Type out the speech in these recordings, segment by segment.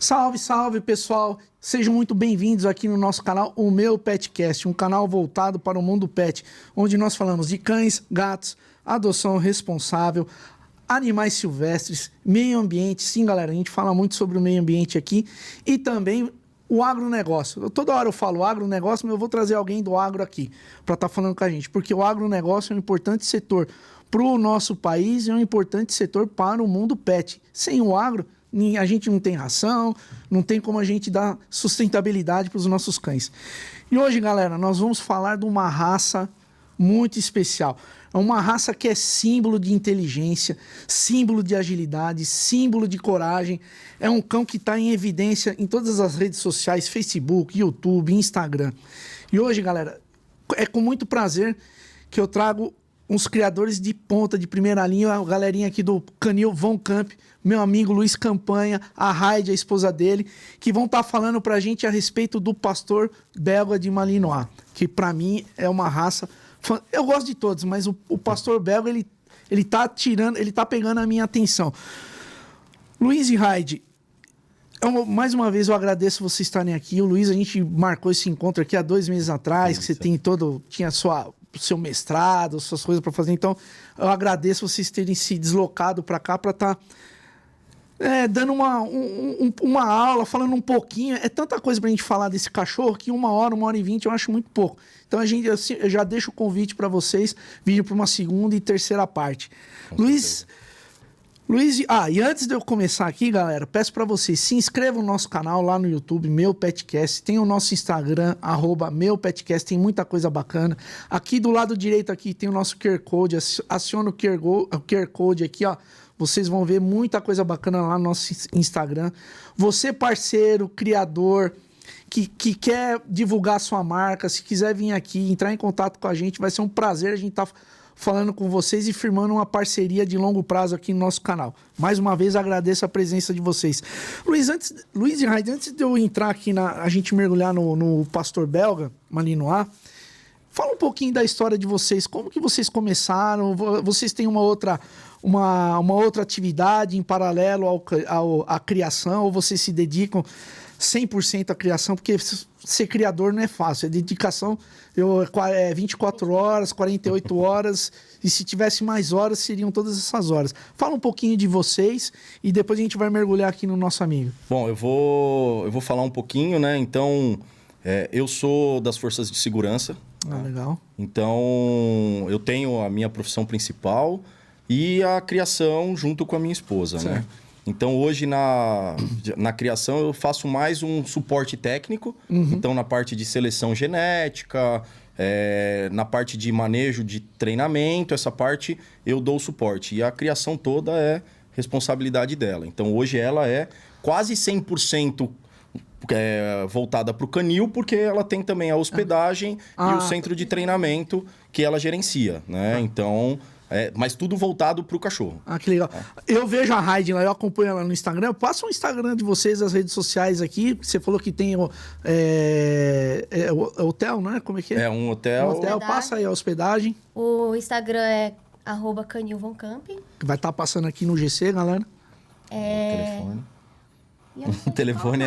Salve, salve, pessoal! Sejam muito bem-vindos aqui no nosso canal, o Meu Petcast, um canal voltado para o mundo pet, onde nós falamos de cães, gatos, adoção responsável, animais silvestres, meio ambiente. Sim, galera, a gente fala muito sobre o meio ambiente aqui e também o agronegócio. Toda hora eu falo agronegócio, mas eu vou trazer alguém do agro aqui para estar falando com a gente, porque o agronegócio é um importante setor para o nosso país e é um importante setor para o mundo pet. Sem o agro, a gente não tem ração, não tem como a gente dar sustentabilidade para os nossos cães. E hoje, galera, nós vamos falar de uma raça muito especial. É uma raça que é símbolo de inteligência, símbolo de agilidade, símbolo de coragem. É um cão que está em evidência em todas as redes sociais, Facebook, YouTube, Instagram. E hoje, galera, é com muito prazer que eu trago uns criadores de ponta, de primeira linha, a galerinha aqui do Canil Von Camp, meu amigo Luiz Campanha, a Heidi, a esposa dele, que vão estar falando pra gente a respeito do pastor belga de Malinois, que pra mim é uma raça... Eu gosto de todos, mas o pastor belga, ele tá pegando a minha atenção. Luiz e Heidi, mais uma vez eu agradeço vocês estarem aqui. O Luiz, a gente marcou esse encontro aqui há 2 meses atrás, que você tinha seu mestrado, suas coisas para fazer. Então, eu agradeço vocês terem se deslocado para cá para estar dando uma aula, falando um pouquinho. É tanta coisa para a gente falar desse cachorro que 1h e 20 eu acho muito pouco. Então, eu já deixo o convite para vocês, vídeo para uma segunda e terceira parte. Luiz, e antes de eu começar aqui, galera, peço para vocês, se inscrevam no nosso canal lá no YouTube, Meu Petcast, tem o nosso Instagram, @meupetcast, tem muita coisa bacana. Aqui do lado direito aqui tem o nosso QR Code, aciona o QR Code aqui, ó, vocês vão ver muita coisa bacana lá no nosso Instagram. Você, parceiro, criador, que quer divulgar a sua marca, se quiser vir aqui, entrar em contato com a gente, vai ser um prazer a gente estar falando com vocês e firmando uma parceria de longo prazo aqui no nosso canal. Mais uma vez, agradeço a presença de vocês. Luiz e Heidi, antes de eu entrar aqui, a gente mergulhar no pastor belga, Malinois, fala um pouquinho da história de vocês. Como que vocês começaram? Vocês têm uma outra atividade em paralelo à criação? Ou vocês se dedicam 100% à criação? Porque ser criador não é fácil, é dedicação. 24 horas, 48 horas, e se tivesse mais horas, seriam todas essas horas. Fala um pouquinho de vocês e depois a gente vai mergulhar aqui no nosso amigo. Bom, eu vou falar um pouquinho, né? Então, eu sou das forças de segurança. Legal. Então, eu tenho a minha profissão principal e a criação junto com a minha esposa, certo, né? Então, hoje, na criação, eu faço mais um suporte técnico. Uhum. Então, na parte de seleção genética, na parte de manejo de treinamento, essa parte eu dou o suporte. E a criação toda é responsabilidade dela. Então, hoje ela é quase 100% voltada para o canil, porque ela tem também a hospedagem e o centro de treinamento que ela gerencia, né? Então... mas tudo voltado para o cachorro. Que legal. Eu vejo a Heidi lá, eu acompanho ela no Instagram. Passa o Instagram de vocês, as redes sociais aqui. Você falou que tem hotel, não é? Como é que é? É um hotel. Passa aí a hospedagem. O Instagram é @canilvoncamp. Vai estar passando aqui no GC, galera. O telefone. O telefone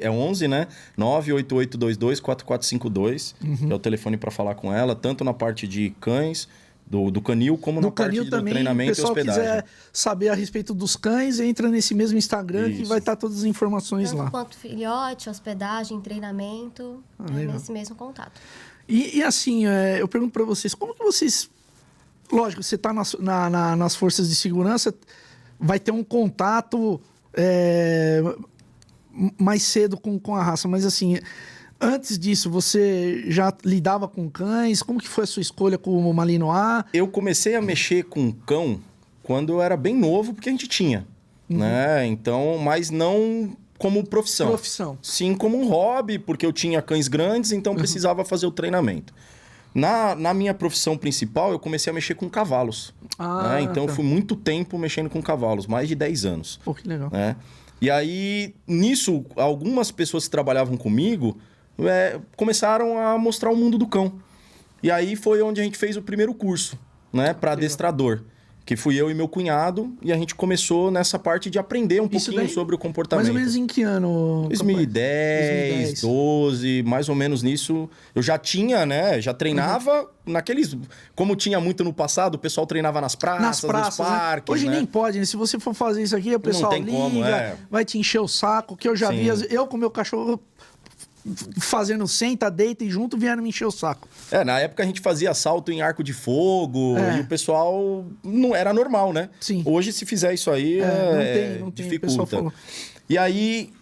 é 11, né? 988224452. Que é o telefone para falar com ela, tanto na parte de cães... Do canil, como na parte do treinamento e hospedagem. Se o pessoal quiser saber a respeito dos cães, entra nesse mesmo Instagram. Isso. Que vai estar todas as informações lá. Quanto filhote, hospedagem, treinamento, nesse mesmo contato. E assim, eu pergunto para vocês, como que vocês... Lógico, você está nas forças de segurança, vai ter um contato mais cedo com a raça, mas assim... Antes disso, você já lidava com cães? Como que foi a sua escolha com o Malinois? Eu comecei a mexer com cão quando eu era bem novo, porque a gente tinha, né? Então, mas não como profissão. Sim, como um hobby, porque eu tinha cães grandes, então precisava fazer o treinamento. Na minha profissão principal, eu comecei a mexer com cavalos. Né? Então, eu fui muito tempo mexendo com cavalos, mais de 10 anos. Pô, que legal. Né? E aí, nisso, algumas pessoas que trabalhavam comigo... começaram a mostrar o mundo do cão. E aí foi onde a gente fez o primeiro curso, né, para adestrador. que fui eu e meu cunhado, e a gente começou nessa parte de aprender um pouquinho sobre o comportamento. Mais ou menos em que ano? 2010, 2012, mais ou menos nisso. Eu já tinha, né? Já treinava naqueles... Como tinha muito no passado, o pessoal treinava nas praças, nos parques, Hoje né? nem pode, né? Se você for fazer isso aqui, o pessoal não tem liga, como, vai te encher o saco, que eu já vi. Eu com meu cachorro fazendo senta, deita e junto, vieram me encher o saco. Na época a gente fazia assalto em arco de fogo e o pessoal não era normal, né? Sim. Hoje, se fizer isso aí, não tem, dificulta. o pessoal falou. E aí,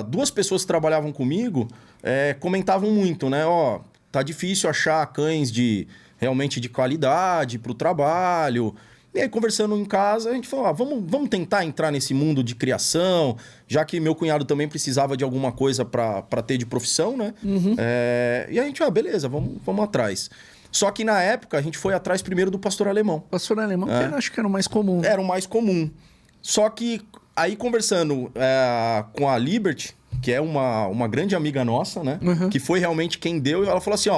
duas pessoas que trabalhavam comigo comentavam muito, né? Ó, tá difícil achar cães realmente de qualidade para o trabalho. E aí, conversando em casa, a gente falou, vamos tentar entrar nesse mundo de criação, já que meu cunhado também precisava de alguma coisa para ter de profissão, né? E a gente, beleza, vamos atrás. Só que na época, a gente foi atrás primeiro do pastor alemão. Pastor alemão, que eu acho que era o mais comum. Era o mais comum. Só que aí, conversando com a Liberty, que é uma grande amiga nossa, né? Que foi realmente quem deu, e ela falou assim,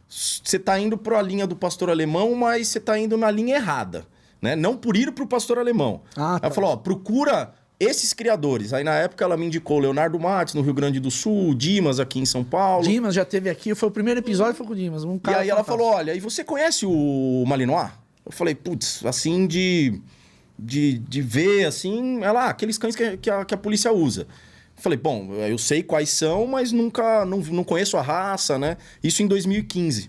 você tá indo para a linha do pastor alemão, mas você tá indo na linha errada. Né? Não por ir para o pastor alemão. Ela falou, procura esses criadores. Aí, na época, ela me indicou o Leonardo Matos, no Rio Grande do Sul, o Dimas, aqui em São Paulo. Dimas já teve aqui, foi o primeiro episódio, foi com o Dimas. E aí ela falou, olha, e você conhece o Malinois? Eu falei, putz, assim, de ver, assim, aqueles cães que a polícia usa. Eu falei, bom, eu sei quais são, mas não conheço a raça, né? Isso em 2015.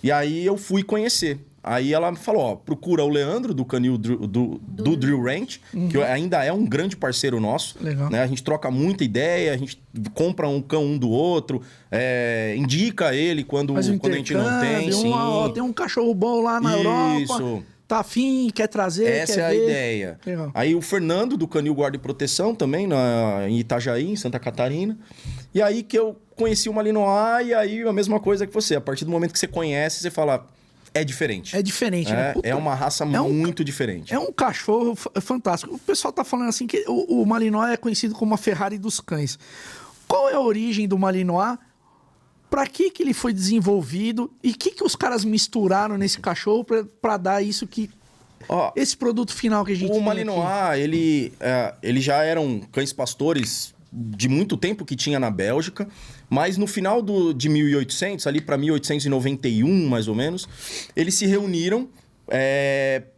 E aí eu fui conhecer. Aí ela me falou, procura o Leandro, do canil do Drill Ranch, que ainda é um grande parceiro nosso. Legal. Né? A gente troca muita ideia, a gente compra um cão um do outro, indica ele quando a gente não tem. Tem um cachorro bom lá na Europa, tá afim, quer trazer, Essa é a ideia. Legal. Aí o Fernando, do Canil Guarda e Proteção, também, em Itajaí, em Santa Catarina. E aí que eu conheci o Malinois, e aí a mesma coisa que você. A partir do momento que você conhece, você fala... É diferente. É diferente, né? É uma raça muito diferente. É um cachorro fantástico. O pessoal tá falando assim que o Malinois é conhecido como a Ferrari dos cães. Qual é a origem do Malinois? Para que ele foi desenvolvido? E o que os caras misturaram nesse cachorro para dar isso que... esse produto final que a gente tem O Malinois, ele já eram cães pastores de muito tempo que tinha na Bélgica, mas no final de 1800, ali para 1891, mais ou menos, eles se reuniram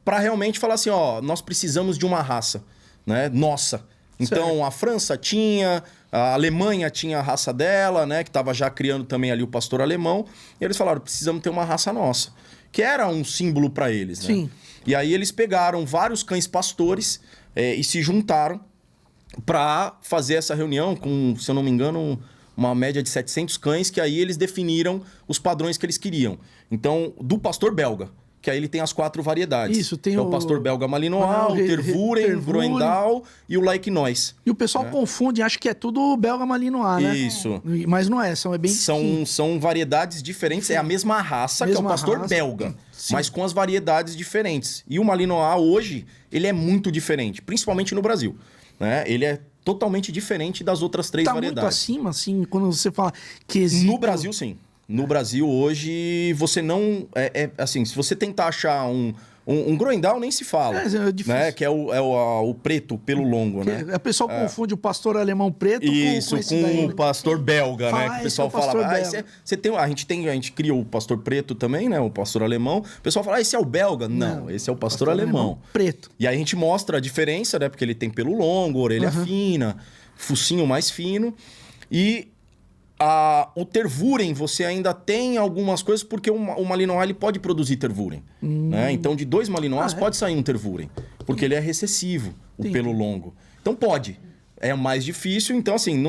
para realmente falar assim, nós precisamos de uma raça, né, nossa. Então, certo. A França tinha, a Alemanha tinha a raça dela, né, que estava já criando também ali o pastor alemão, e eles falaram, precisamos ter uma raça nossa, que era um símbolo para eles, né? Sim. E aí eles pegaram vários cães pastores e se juntaram para fazer essa reunião com, se eu não me engano, uma média de 700 cães, que aí eles definiram os padrões que eles queriam. Então, do pastor belga, que aí ele tem as 4 variedades. Isso, tem o pastor belga Malinois, o Tervuren, o Groendal e o Like Noise. E o pessoal confunde, acha que é tudo belga Malinois, né? Isso. Mas não é, é bem são variedades diferentes, é a mesma raça, que é o pastor belga, mas com as variedades diferentes. E o Malinois hoje, ele é muito diferente, principalmente no Brasil. Né? Ele é totalmente diferente das outras 3 variedades. Muito acima, assim, quando você fala que existe... No Brasil, sim. No Brasil, hoje, você não... assim, se você tentar achar um Groendal, nem se fala. É difícil. Né? Que é o preto, pelo longo, né? A pessoa confunde o pastor alemão preto com o pastor belga, né? Que o pessoal fala... a gente cria o pastor preto também, né? O pastor alemão. O pessoal fala, esse é o belga. Não, esse é o pastor alemão. Preto. E aí a gente mostra a diferença, né? Porque ele tem pelo longo, orelha fina, focinho mais fino. E... o Tervuren, você ainda tem algumas coisas, porque o Malinois ele pode produzir Tervuren. Né? Então, de 2 Malinois pode sair um Tervuren, porque ele é recessivo, o pelo longo. Então, pode. É mais difícil, então, assim,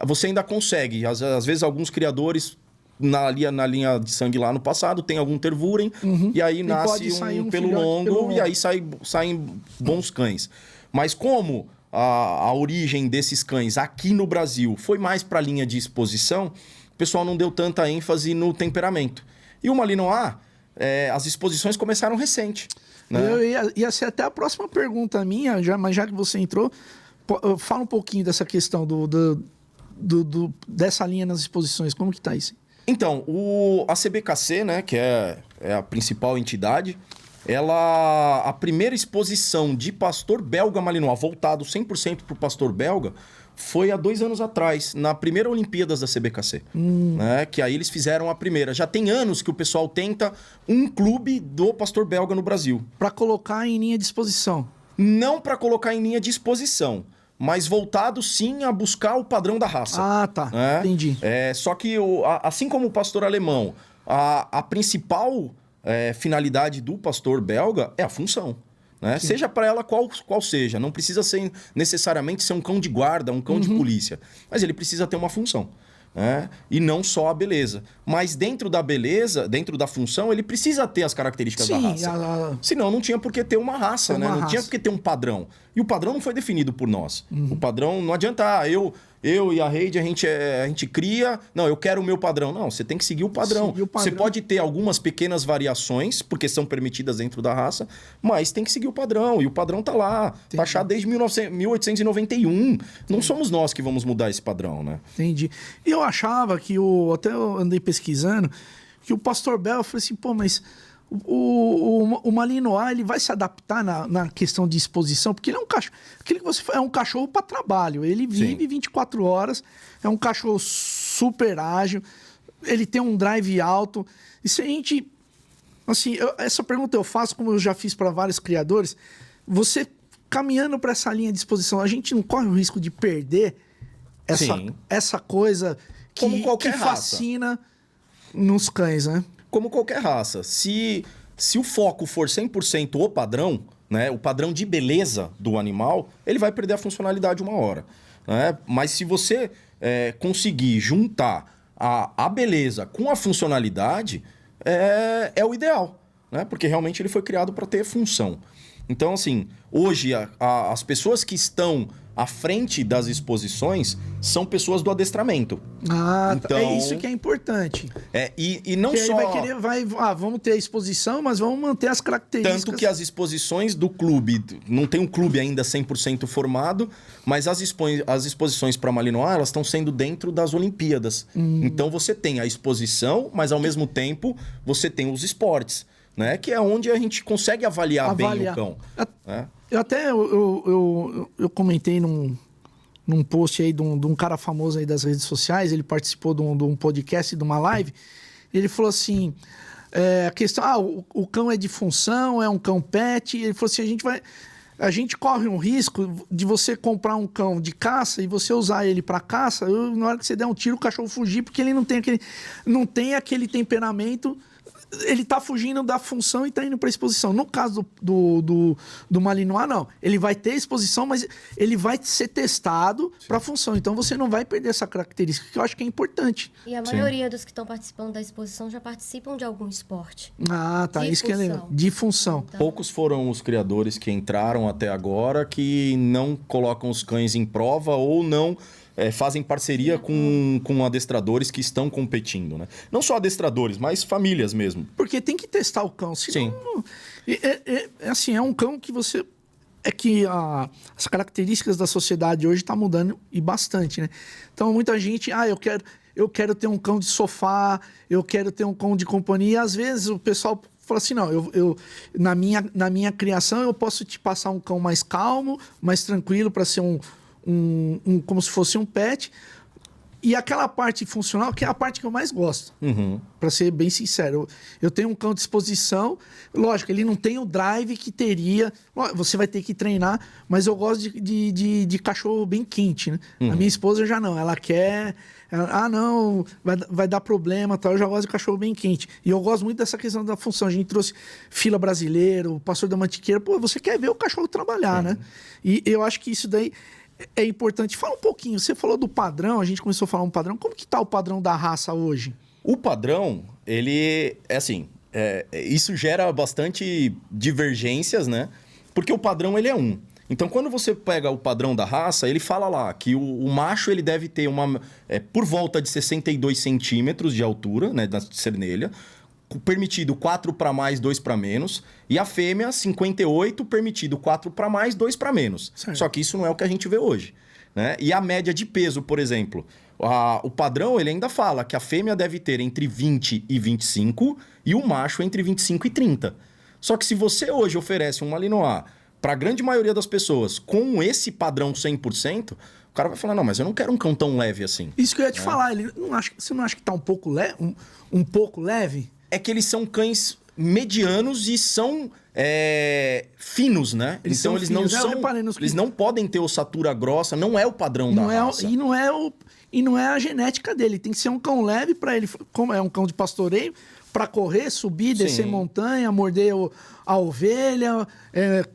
você ainda consegue. Às vezes, alguns criadores, na linha de sangue lá no passado, tem algum Tervuren, e aí nasce um pelo longo, e aí saem bons cães. Mas como... A origem desses cães aqui no Brasil foi mais para a linha de exposição, o pessoal não deu tanta ênfase no temperamento. E o Malinois, as exposições começaram recente. Né? Ia ser até a próxima pergunta minha, mas já que você entrou, fala um pouquinho dessa questão dessa linha nas exposições, como que tá isso? Então, a CBKC, né, que é a principal entidade, a primeira exposição de pastor belga malinois, voltado 100% para o pastor belga, foi há 2 anos atrás, na primeira Olimpíadas da CBKC. Né? Que aí eles fizeram a primeira. Já tem anos que o pessoal tenta um clube do pastor belga no Brasil. Para colocar em linha de exposição. Não para colocar em linha de exposição, mas voltado sim a buscar o padrão da raça. Ah, tá. Né? Entendi. Só que, assim como o pastor alemão, a principal finalidade do pastor belga é a função. Né? Seja para ela qual seja. Não precisa ser necessariamente ser um cão de guarda, um cão de polícia. Mas ele precisa ter uma função. Né? E não só a beleza. Mas dentro da beleza, dentro da função, ele precisa ter as características da raça. Senão não tinha por que ter uma raça, né? Não tinha por que ter um padrão. E o padrão não foi definido por nós. O padrão não adianta, eu e a Heidi, a gente cria... Não, eu quero o meu padrão. Não, você tem que seguir o padrão. Você pode ter algumas pequenas variações, porque são permitidas dentro da raça, mas tem que seguir o padrão. E o padrão tá lá, taxado desde 1891. Não somos nós que vamos mudar esse padrão, né? Entendi. E eu achava que, até eu andei pesquisando, que o pastor belga, eu falei assim, pô, mas... O Malinois, ele vai se adaptar na questão de exposição, porque ele é um cachorro. Aquele que você é um cachorro para trabalho. Ele vive 24 horas, é um cachorro super ágil, ele tem um drive alto. E se a gente. Assim, essa pergunta eu faço, como eu já fiz para vários criadores. Você caminhando para essa linha de exposição, a gente não corre o risco de perder essa coisa que fascina nos cães, né? Como qualquer raça. Se o foco for 100% o padrão, né, o padrão de beleza do animal, ele vai perder a funcionalidade uma hora. Né? Mas se você conseguir juntar a beleza com a funcionalidade, é o ideal. Né? Porque realmente ele foi criado para ter função. Então, assim, hoje as pessoas que estão à frente das exposições são pessoas do adestramento. Então, é isso que é importante. E não que só... Ele vai querer, vamos ter a exposição, mas vamos manter as características. Tanto que as exposições do clube, não tem um clube ainda 100% formado, mas as exposições para Malinois, elas estão sendo dentro das Olimpíadas. Então você tem a exposição, mas ao mesmo tempo você tem os esportes. Né? Que é onde a gente consegue avaliar bem o cão. Eu até eu comentei num post aí de um cara famoso aí das redes sociais, ele participou de um podcast, de uma live, ele falou assim, a questão, o cão é de função, é um cão pet, ele falou assim, a gente corre um risco de você comprar um cão de caça e você usar ele para caça, na hora que você der um tiro, o cachorro fugir, porque ele não tem aquele temperamento. Ele tá fugindo da função e tá indo para exposição. No caso do Malinois, não. Ele vai ter exposição, mas ele vai ser testado para função. Então você não vai perder essa característica, que eu acho que é importante. E a maioria dos que estão participando da exposição já participam de algum esporte. Ah, tá. Isso que é legal. De função. Então... Poucos foram os criadores que entraram até agora que não colocam os cães em prova ou não... fazem parceria com adestradores que estão competindo, né? Não só adestradores, mas famílias mesmo. Porque tem que testar o cão. Senão, assim, é um cão que você... É que as características da sociedade hoje estão mudando e bastante, né? Então, muita gente... eu quero ter um cão de sofá, eu quero ter um cão de companhia. E, às vezes, o pessoal... Fala assim, não, na minha criação eu posso te passar um cão mais calmo, mais tranquilo para ser como se fosse um pet. E aquela parte funcional, que é a parte que eu mais gosto. Para ser bem sincero. Eu tenho um cão de exposição. Lógico, ele não tem o drive que teria. Você vai ter que treinar. Mas eu gosto de cachorro bem quente, né? A minha esposa já não. Ela quer... não, vai dar problema, tal. Eu já gosto de cachorro bem quente. E eu gosto muito dessa questão da função. A gente trouxe Fila Brasileiro, o Pastor da Mantiqueira. Pô, você quer ver o cachorro trabalhar, né? E eu acho que isso daí... é importante. Fala um pouquinho, você falou do padrão, a gente começou a falar um padrão. Como que tá o padrão da raça hoje? O padrão, ele é assim, isso gera bastante divergências, né? Porque o padrão, ele é um. Então, quando você pega o padrão da raça, ele fala lá que o macho ele deve ter por volta de 62 centímetros de altura, né, da cernelha, permitido 4 para mais, 2 para menos. E a fêmea, 58, permitido 4 para mais, 2 para menos. Certo. Só que isso não é o que a gente vê hoje. Né? E a média de peso, por exemplo. O padrão, ele ainda fala que a fêmea deve ter entre 20 e 25 e o macho entre 25 e 30. Só que se você hoje oferece um Malinois para a grande maioria das pessoas com esse padrão 100%, o cara vai falar, não, mas eu não quero um cão tão leve assim. Isso que eu ia te falar, você não acha que tá um pouco leve? É que eles são cães medianos e são finos, né? Então eles não são, eles não podem ter ossatura grossa, não é o padrão da raça. E não é a genética dele, tem que ser um cão leve para ele, como é um cão de pastoreio, para correr, subir, descer montanha, morder a ovelha,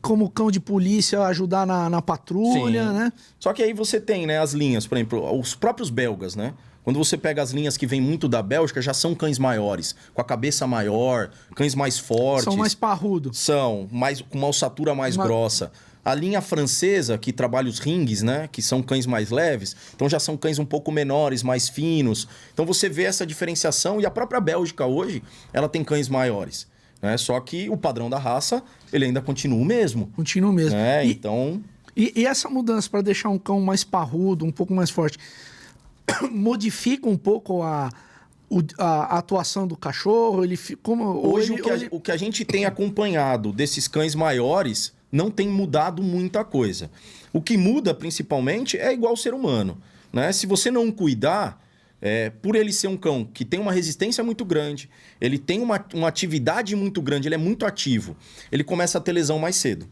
como cão de polícia, ajudar na patrulha, né? Só que aí você tem, né, as linhas, por exemplo, os próprios belgas, né? Quando você pega as linhas que vêm muito da Bélgica, já são cães maiores, com a cabeça maior, cães mais fortes. São mais parrudos. São, com uma ossatura mais grossa. A linha francesa, que trabalha os rings, né? Que são cães mais leves, então já são cães um pouco menores, mais finos. Então você vê essa diferenciação e a própria Bélgica hoje, ela tem cães maiores. Né? Só que o padrão da raça, ele ainda continua o mesmo. Continua o mesmo. Né? Então... E essa mudança para deixar um cão mais parrudo, um pouco mais forte, modifica um pouco a atuação do cachorro? O que a gente tem acompanhado desses cães maiores não tem mudado muita coisa. O que muda, principalmente, é igual ao ser humano. Né? Se você não cuidar, por ele ser um cão que tem uma resistência muito grande, ele tem uma atividade muito grande, ele é muito ativo, ele começa a ter lesão mais cedo.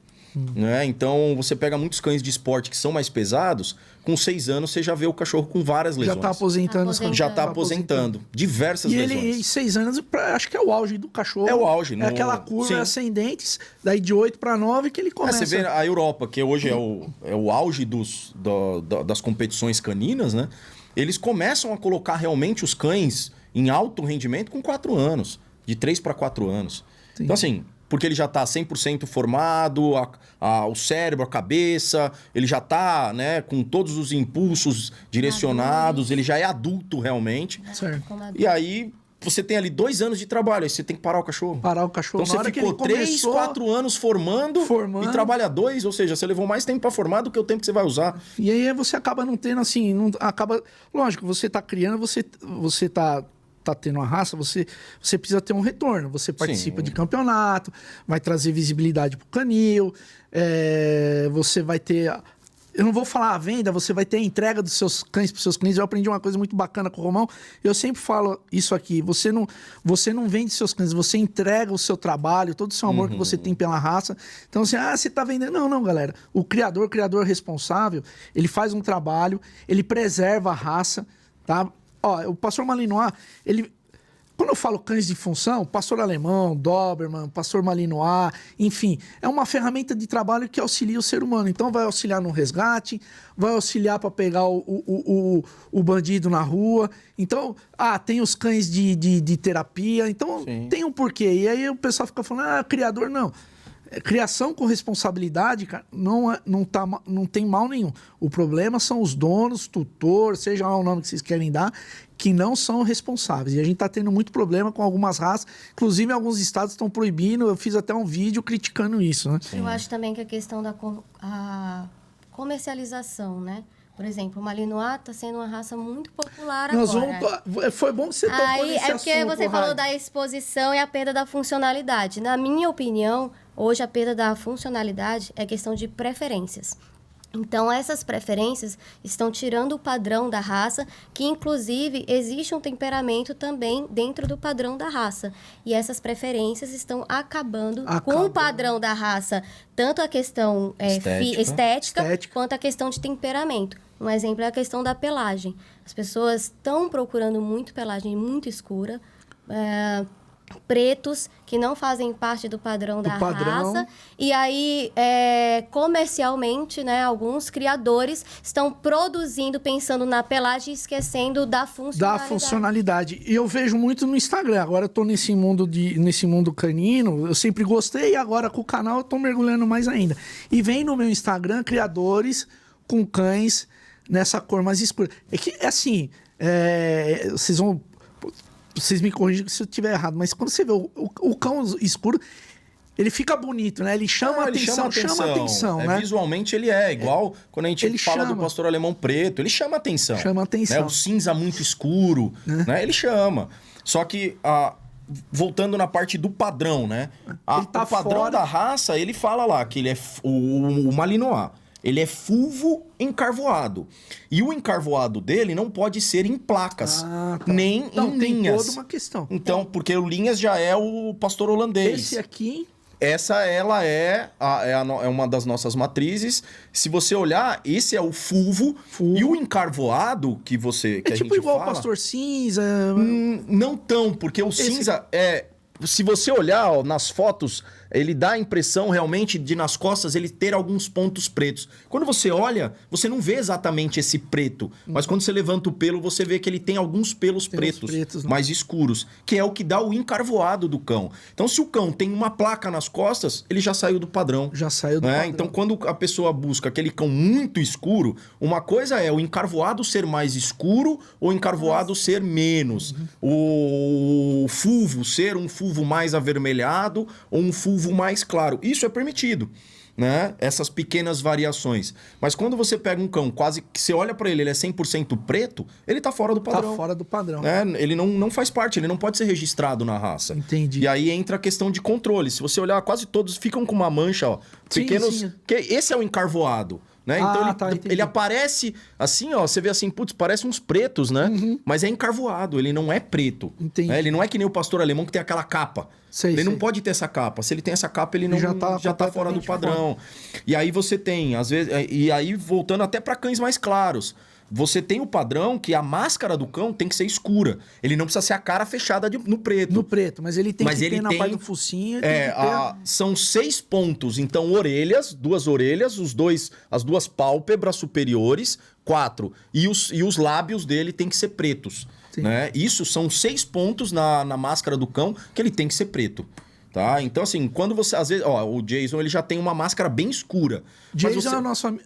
Né? Então, você pega muitos cães de esporte que são mais pesados, com 6 anos você já vê o cachorro com várias lesões. Já está aposentando. Já está aposentando. Diversas lesões. E 6 anos, acho que é o auge do cachorro. É o auge. É aquela curva ascendente, daí de 8 para 9 que ele começa. Você vê a Europa, que hoje é o auge das competições caninas, né? Eles começam a colocar realmente os cães em alto rendimento com 4 anos. De 3 para 4 anos. Sim. Então, assim... Porque ele já está 100% formado, o cérebro, a cabeça, ele já está, né, com todos os impulsos direcionados, ele já é adulto realmente. Certo. E aí você tem ali 2 anos de trabalho, aí você tem que parar o cachorro. Parar o cachorro. Então você ficou 3, 4 anos formando e trabalha 2, ou seja, você levou mais tempo para formar do que o tempo que você vai usar. E aí você acaba não tendo assim, lógico, você está criando, você está tendo uma raça, você precisa ter um retorno. Você participa de campeonato, vai trazer visibilidade para o canil, você vai ter... Eu não vou falar a venda, você vai ter a entrega dos seus cães para os seus clientes. Eu aprendi uma coisa muito bacana com o Romão. Eu sempre falo isso aqui. Você não vende seus cães, você entrega o seu trabalho, todo o seu amor que você tem pela raça. Então, assim, você está vendendo. Não, galera. O criador responsável, ele faz um trabalho, ele preserva a raça, tá? O pastor Malinois, quando eu falo cães de função, pastor alemão, Doberman, pastor Malinois, enfim, é uma ferramenta de trabalho que auxilia o ser humano. Então vai auxiliar no resgate, vai auxiliar para pegar o bandido na rua. Então, tem os cães de terapia, então tem um porquê. E aí o pessoal fica falando, criador, não. Criação com responsabilidade, cara, não tem mal nenhum. O problema são os donos, tutor, seja lá o nome que vocês querem dar, que não são responsáveis. E a gente está tendo muito problema com algumas raças. Inclusive, alguns estados estão proibindo. Eu fiz até um vídeo criticando isso, né? Eu acho também que a questão da comercialização, né? Por exemplo, o Malinois está sendo uma raça muito popular agora. Foi bom que você tocou nesse assunto. É porque você falou da exposição e a perda da funcionalidade. Na minha opinião, hoje a perda da funcionalidade é questão de preferências. Então, essas preferências estão tirando o padrão da raça, que, inclusive, existe um temperamento também dentro do padrão da raça. E essas preferências estão acabando com o padrão da raça, tanto a questão estética quanto a questão de temperamento. Um exemplo é a questão da pelagem. As pessoas estão procurando muito pelagem muito escura, pretos que não fazem parte do padrão da raça. E aí, comercialmente, né, alguns criadores estão produzindo, pensando na pelagem e esquecendo da funcionalidade. E eu vejo muito no Instagram. Agora eu tô nesse mundo canino, eu sempre gostei, e agora com o canal eu tô mergulhando mais ainda. E vem no meu Instagram criadores com cães nessa cor mais escura. É que, assim, vocês me corrigem se eu estiver errado, mas quando você vê o cão escuro, ele fica bonito, né? Ele chama atenção, né? Visualmente ele é igual quando a gente fala do pastor alemão preto, ele chama atenção. Chama atenção. Né? O cinza muito escuro, né? Ele chama. Só que voltando na parte do padrão, né? Ele tá o padrão fora. da raça, ele fala lá que ele é o Malinois. Ele é fulvo encarvoado. E o encarvoado dele não pode ser em placas, nem então, em tem linhas. toda uma questão. Então, porque o linhas já é o pastor holandês. Esse aqui... Essa, ela é uma das nossas matrizes. Se você olhar, esse é o fulvo. E o encarvoado que É a tipo gente igual fala... o pastor cinza... Não tão, porque o cinza é... Se você olhar ó, nas fotos, ele dá a impressão realmente de nas costas ele ter alguns pontos pretos. Quando você olha, você não vê exatamente esse preto, mas quando você levanta o pelo, você vê que ele tem alguns pelos pretos, né? mais escuros, que é o que dá o encarvoado do cão. Então, se o cão tem uma placa nas costas, ele já saiu do padrão. Já saiu do padrão. Então, quando a pessoa busca aquele cão muito escuro, uma coisa é o encarvoado ser mais escuro ou o encarvoado ser menos. O fulvo ser um fulvo mais avermelhado ou um fulvo mais claro. Isso é permitido, né? Essas pequenas variações. Mas quando você pega um cão quase que você olha para ele, ele é 100% preto, ele tá fora do padrão. Tá fora do padrão. Né? Ele não faz parte, ele não pode ser registrado na raça. Entendi. E aí entra a questão de controle. Se você olhar, quase todos ficam com uma mancha, ó. Sim, Pequenos. sim. Esse é o encarvoado. Né? Então ele aparece assim, ó. Você vê assim, putz, parece uns pretos, né? Mas é encarvoado, ele não é preto. Entendi. Né? Ele não é que nem o pastor alemão que tem aquela capa. Ele não pode ter essa capa. Se ele tem essa capa, ele não já tá fora do padrão. E aí você tem, às vezes, e aí voltando até para cães mais claros. Você tem o padrão que a máscara do cão tem que ser escura. Ele não precisa ser a cara fechada no preto. No preto, mas ele tem que ter na parte do focinho. São 6 pontos. Então, orelhas, 2 orelhas, as 2 pálpebras superiores, 4. E os lábios dele tem que ser pretos. Né? Isso são 6 pontos na máscara do cão que ele tem que ser preto. Tá? Então, assim, quando você... Às vezes, ó, o Jason, ele já tem uma máscara bem escura. Jason é o nosso amigo.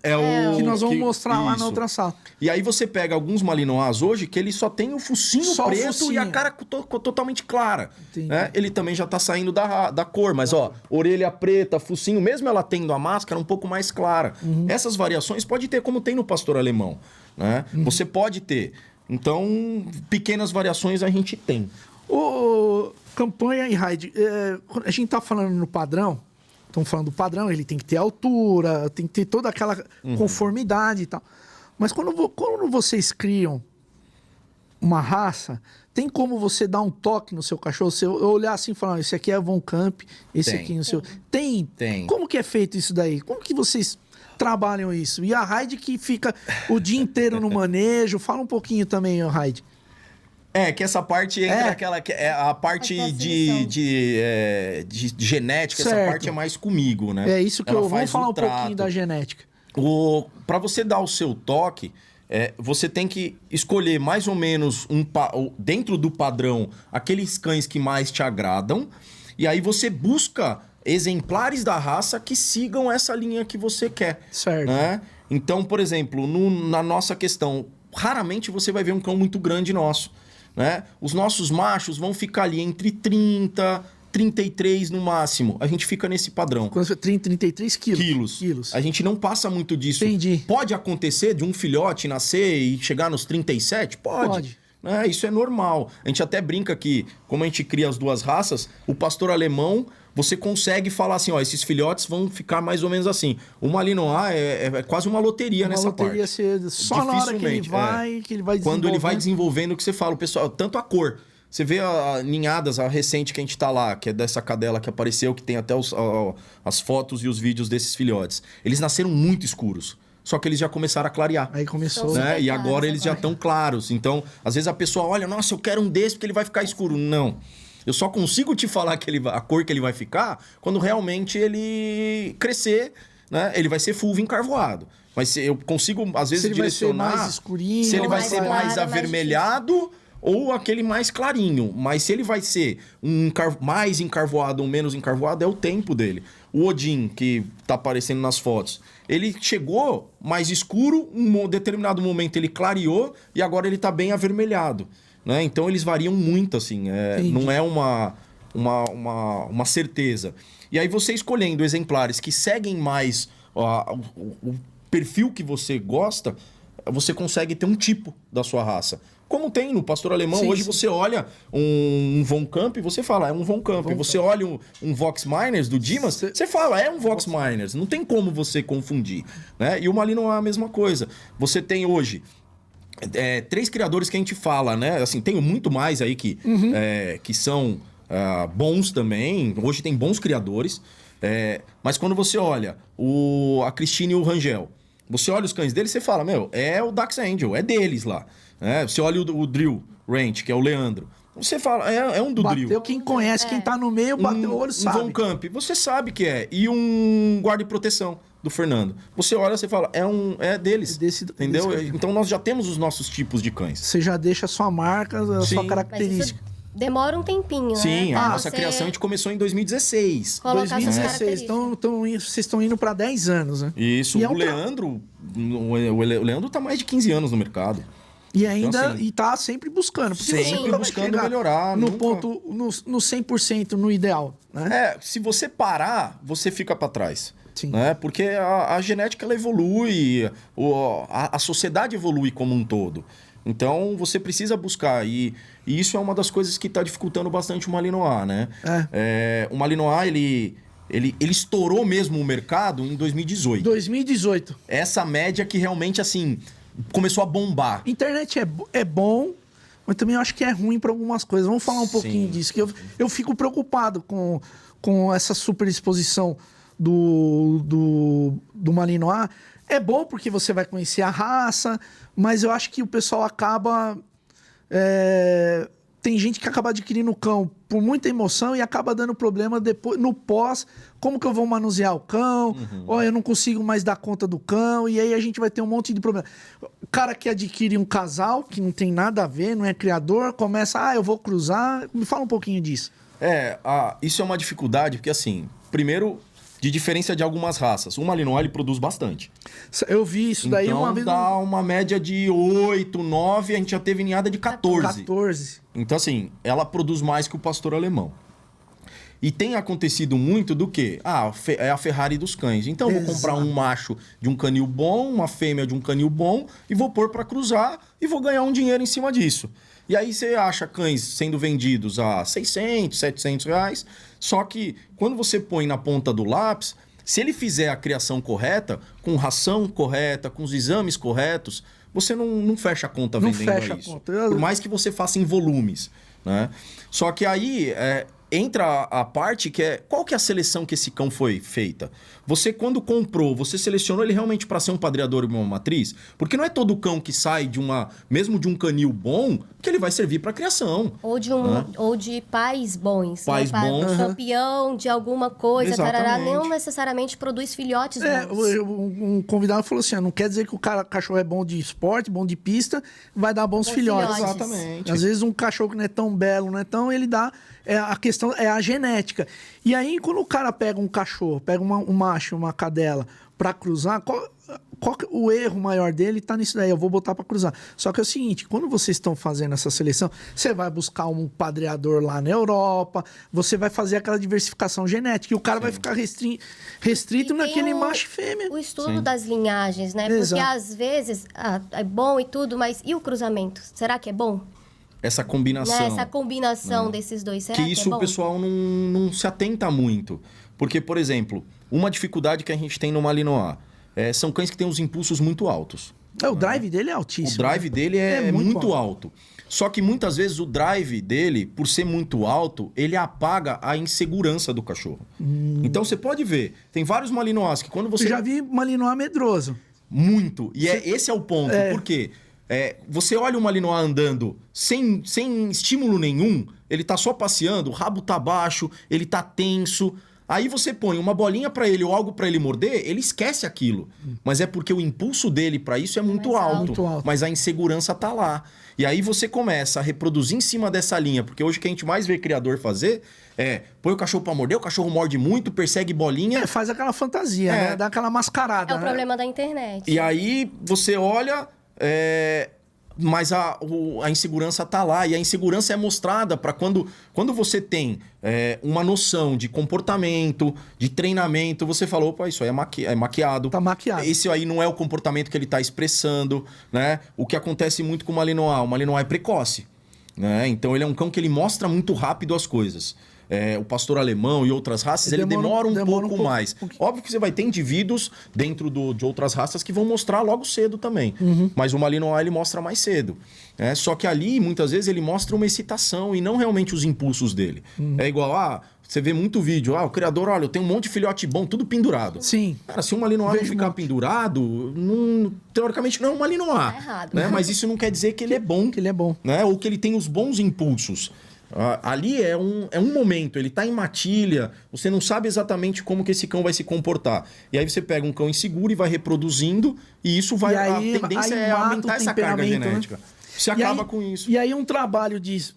Que nós vamos mostrar lá na outra sala. E aí você pega alguns Malinois hoje que ele só tem o focinho só preto focinho. E a cara totalmente clara. Né? Ele também já tá saindo da cor. Mas, ó, orelha preta, focinho, mesmo ela tendo a máscara um pouco mais clara. Essas variações pode ter como tem no pastor alemão. Né? Você pode ter. Então, pequenas variações a gente tem. Campanha e Raid, a gente tá falando no padrão, estamos falando do padrão, ele tem que ter altura, tem que ter toda aquela conformidade e tal. Mas quando vocês criam uma raça, tem como você dar um toque no seu cachorro? Você olhar assim e falar, esse aqui é Von Camp, esse aqui no seu... Tem. Como que é feito isso daí? Como que vocês trabalham isso? E a Raid que fica o dia inteiro no manejo, fala um pouquinho também, Raid. Que essa parte entra aquela... a parte de genética, certo. Essa parte é mais comigo, né? É isso que vamos falar um pouquinho da genética. Para você dar o seu toque, você tem que escolher mais ou menos dentro do padrão aqueles cães que mais te agradam. E aí você busca exemplares da raça que sigam essa linha que você quer. Certo. Né? Então, por exemplo, na nossa questão, raramente você vai ver um cão muito grande nosso. Né? Os nossos machos vão ficar ali entre 30, 33 no máximo. A gente fica nesse padrão. 30, 33 quilos. A gente não passa muito disso. Entendi. Pode acontecer de um filhote nascer e chegar nos 37? Pode. Isso é normal. A gente até brinca que, como a gente cria as 2 raças, o pastor alemão, você consegue falar assim, ó, esses filhotes vão ficar mais ou menos assim. O Malinois é quase uma loteria nessa parte. Uma loteria só na hora que ele vai desenvolvendo. Quando ele vai desenvolvendo o que você fala, o pessoal, tanto a cor. Você vê a ninhadas, a recente que a gente tá lá, que é dessa cadela que apareceu, que tem até as fotos e os vídeos desses filhotes. Eles nasceram muito escuros. Só que eles já começaram a clarear. Aí começou. Né? E agora eles já estão claros. Então, às vezes a pessoa olha, nossa, eu quero um desse porque ele vai ficar escuro. Não. Eu só consigo te falar a cor que ele vai ficar quando realmente ele crescer, né? Ele vai ser fulvo encarvoado. Mas eu consigo, às vezes, direcionar... Se ele vai ser mais escurinho... Se ele vai ser mais avermelhado... ou aquele mais clarinho. Mas se ele vai ser mais encarvoado ou menos encarvoado, é o tempo dele. O Odin, que tá aparecendo nas fotos, ele chegou mais escuro, em um determinado momento ele clareou e agora ele tá bem avermelhado. Né? Então eles variam muito, assim. Não é uma certeza. E aí você escolhendo exemplares que seguem mais o perfil que você gosta... você consegue ter um tipo da sua raça. Como tem no pastor alemão, Sim, hoje sim. você olha um Von Camp e você fala, é um Von Camp. Você olha um Vox Miners do Dimas, você fala, é um Vox Miners. Não tem como você confundir. Né? E o Malinois é a mesma coisa. Você tem hoje 3 criadores que a gente fala, né? Assim, tenho muito mais aí que são bons também. Hoje tem bons criadores. Mas quando você olha a Cristina e o Rangel, você olha os cães deles, você fala, meu, é o Dax Angel, é deles lá. Você olha o Drill Ranch, que é o Leandro. Você fala, é um do Drill. Bateu quem conhece, quem tá no meio, bateu o olho, sabe. Um Von Camp, você sabe que é. E um guarda e proteção do Fernando. Você olha, você fala, é deles. Entendeu? Então nós já temos os nossos tipos de cães. Você já deixa a sua marca, a sua característica. Mas isso demora um tempinho, né? Sim, a nossa criação a gente começou em 2016. 2016, então vocês estão indo para 10 anos, né? Isso, E o Leandro tá mais de 15 anos no mercado. E ainda Então, assim, e tá sempre buscando. Porque sempre nunca vai buscando chegar melhorar. no ponto, no 100%, no ideal, né? Se você parar, você fica para trás. Sim. Né? Porque a genética ela evolui, a sociedade evolui como um todo. Então você precisa buscar. E isso é uma das coisas que está dificultando bastante o Malinois, né? O Malinois, ele estourou mesmo o mercado em 2018. 2018. Essa média que realmente, assim, começou a bombar. Internet é bom, mas também eu acho que é ruim para algumas coisas. Vamos falar um pouquinho disso. Que eu fico preocupado com essa superexposição do Malinois. É bom porque você vai conhecer a raça, mas eu acho que o pessoal acaba... Tem gente que acaba adquirindo o cão por muita emoção e acaba dando problema depois, no pós. Como que eu vou manusear o cão? Eu não consigo mais dar conta do cão. E aí a gente vai ter um monte de problema. O cara que adquire um casal, que não tem nada a ver, não é criador, começa, eu vou cruzar. Me fala um pouquinho disso. Isso é uma dificuldade, porque assim, primeiro... de diferença de algumas raças. O Malinois, ele produz bastante. Eu vi isso daí então, uma vez. Dá uma média de 8, 9, a gente já teve ninhada de 14. Então, assim, ela produz mais que o pastor alemão. E tem acontecido muito do quê? É a Ferrari dos cães. Então, eu vou comprar um macho de um canil bom, uma fêmea de um canil bom, e vou pôr para cruzar e vou ganhar um dinheiro em cima disso. E aí você acha cães sendo vendidos a 600, 700 reais. Só que quando você põe na ponta do lápis, se ele fizer a criação correta, com ração correta, com os exames corretos, você não fecha a conta vendendo isso. Por mais que você faça em volumes, né? Só que aí entra a parte que é... Qual que é a seleção que esse cão foi feita? Você, quando comprou, você selecionou ele realmente para ser um padreador e uma matriz? Porque não é todo cão que sai mesmo de um canil bom, que ele vai servir para criação. Ou de pais bons. Pais bons. Campeão de alguma coisa, tarará, não necessariamente produz filhotes bons. Um convidado falou assim, não quer dizer que o cachorro é bom de esporte, bom de pista, vai dar bons filhotes. Exatamente. Às vezes um cachorro que não é tão belo, não é tão, ele dá... a questão é a genética. E aí, quando o cara pega um cachorro, pega um macho, uma cadela, para cruzar, qual que o erro maior dele tá nisso daí? Eu vou botar para cruzar. Só que é o seguinte, quando vocês estão fazendo essa seleção, você vai buscar um padreador lá na Europa, você vai fazer aquela diversificação genética, e o cara vai ficar restrito naquele macho e fêmea. O estudo das linhagens, né? Porque às vezes é bom e tudo, mas e o cruzamento? Será que é bom? Essa combinação. Essa combinação desses dois, será que isso é bom? O pessoal não se atenta muito. Porque, por exemplo, uma dificuldade que a gente tem no Malinois são cães que têm os impulsos muito altos. O drive dele é altíssimo. O drive dele é muito alto. Só que muitas vezes o drive dele, por ser muito alto, ele apaga a insegurança do cachorro. Então você pode ver, tem vários Malinois que quando você... Eu já vi Malinois medroso. Muito. E esse é o ponto. Por quê? Você olha o Malinois andando sem estímulo nenhum, ele tá só passeando, o rabo tá baixo, ele tá tenso. Aí você põe uma bolinha pra ele ou algo pra ele morder, ele esquece aquilo. Mas é porque o impulso dele pra isso é muito alto. Mas a insegurança tá lá. E aí você começa a reproduzir em cima dessa linha, porque hoje o que a gente mais vê criador fazer põe o cachorro pra morder, o cachorro morde muito, persegue bolinha. Faz aquela fantasia, né? Dá aquela mascarada. É o problema da internet. E aí você olha... mas a insegurança tá lá. E a insegurança é mostrada para quando você tem uma noção de comportamento, de treinamento, você falou, opa, isso aí é maquiado. Tá maquiado. Esse aí não é o comportamento que ele tá expressando, né? O que acontece muito com o Malinois. O Malinois é precoce, né? Então ele é um cão que ele mostra muito rápido as coisas. O pastor alemão e outras raças, ele demora um pouco mais. Óbvio que você vai ter indivíduos dentro de outras raças que vão mostrar logo cedo também. Mas o Malinois, ele mostra mais cedo. Só que ali, muitas vezes, ele mostra uma excitação e não realmente os impulsos dele. É igual, você vê muito vídeo, o criador, olha, eu tenho um monte de filhote bom, tudo pendurado. Sim. Cara, se um Malinois não ficar pendurado, teoricamente não é um Malinois. Tá errado. Né? Mas isso não quer dizer que ele é bom. Que ele é bom. Né? Ou que ele tem os bons impulsos. Ali é um momento, ele tá em matilha, você não sabe exatamente como que esse cão vai se comportar. E aí você pega um cão inseguro e vai reproduzindo, e isso vai... A tendência é aumentar essa carga genética. Né? Você acaba com isso. E aí um trabalho de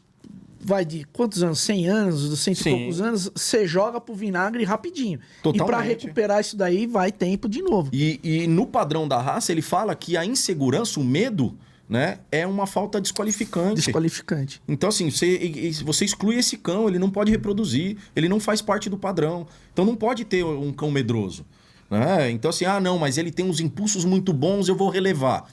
quantos anos? 100 anos, dos 100 e poucos anos, você joga pro vinagre rapidinho. Totalmente. E para recuperar isso daí, vai tempo de novo. E no padrão da raça, ele fala que a insegurança, o medo... Né? É uma falta desqualificante. Então, assim, você exclui esse cão, ele não pode reproduzir, ele não faz parte do padrão. Então, não pode ter um cão medroso. Né? Então, assim, não, mas ele tem uns impulsos muito bons, eu vou relevar.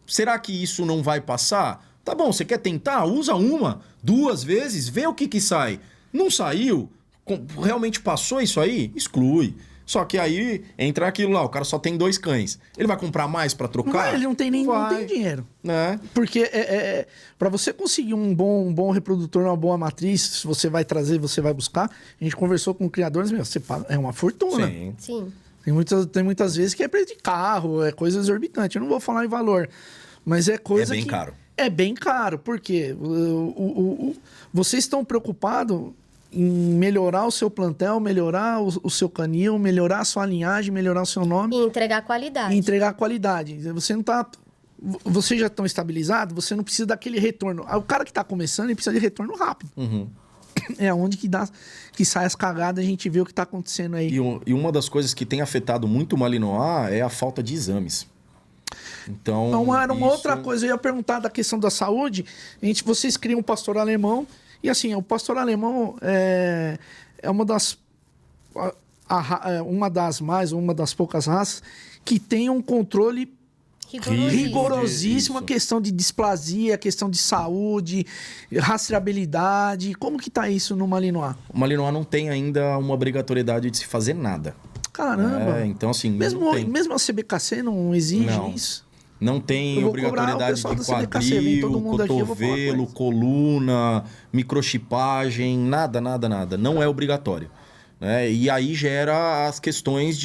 Será que isso não vai passar? Tá bom, você quer tentar? Usa 1, 2 vezes, vê o que sai. Não saiu? Realmente passou isso aí? Exclui. Só que aí entra aquilo lá, o cara só tem 2 cães. Ele vai comprar mais para trocar? Ele não tem dinheiro. Né? Porque para você conseguir um bom reprodutor, uma boa matriz, se você vai trazer, você vai buscar. A gente conversou com criadores, você paga, é uma fortuna. Sim. Tem muitas vezes que é preço de carro, é coisa exorbitante. Eu não vou falar em valor, mas é coisa bem caro. É bem caro, porque vocês estão preocupados em melhorar o seu plantel, melhorar o seu canil, melhorar a sua linhagem, melhorar o seu nome. E entregar qualidade. Vocês já estão estabilizados, você não precisa daquele retorno. O cara que está começando, ele precisa de retorno rápido. É onde que sai as cagadas, a gente vê o que está acontecendo aí. E uma das coisas que tem afetado muito o Malinois é a falta de exames. Então, era uma outra coisa. Eu ia perguntar da questão da saúde. Vocês criam um pastor alemão. E assim, o pastor alemão é uma das poucas raças que tem um controle rigorosíssimo, a questão de displasia, a questão de saúde, rastreabilidade. Como que tá isso no Malinois? O Malinois não tem ainda uma obrigatoriedade de se fazer nada. Caramba! Então assim, mesmo a CBKC não exige isso? Não tem obrigatoriedade de quadril, cotovelo, coluna, microchipagem, nada. Não é obrigatório. Né? E aí gera as questões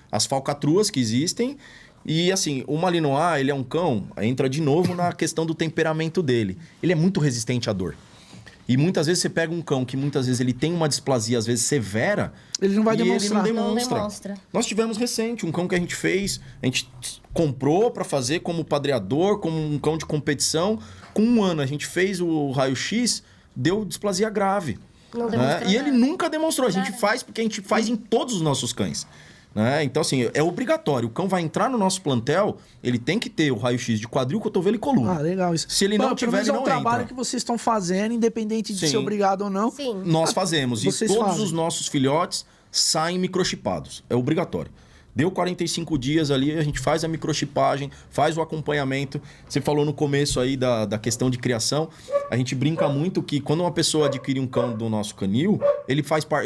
as falcatruas que existem. E assim, o Malinois, ele é um cão, entra de novo na questão do temperamento dele. Ele é muito resistente à dor. E muitas vezes você pega um cão que muitas vezes ele tem uma displasia, às vezes severa, ele não vai demonstrar. Não demonstra. Nós tivemos recente um cão que a gente comprou para fazer como padreador, como um cão de competição. Com 1 ano a gente fez o raio-x, deu displasia grave. Não demonstrou. E ele nunca demonstrou. A gente faz porque a gente faz em todos os nossos cães. Né? Então, assim, é obrigatório. O cão vai entrar no nosso plantel, ele tem que ter o raio-x de quadril, cotovelo e coluna. Legal isso. Se ele não tiver, ele não entra. É um trabalho que vocês estão fazendo, independente de ser obrigado ou não. Sim. Nós fazemos. E todos os nossos filhotes saem microchipados. É obrigatório. Deu 45 dias ali, a gente faz a microchipagem, faz o acompanhamento. Você falou no começo aí da questão de criação. A gente brinca muito que quando uma pessoa adquire um cão do nosso canil, ele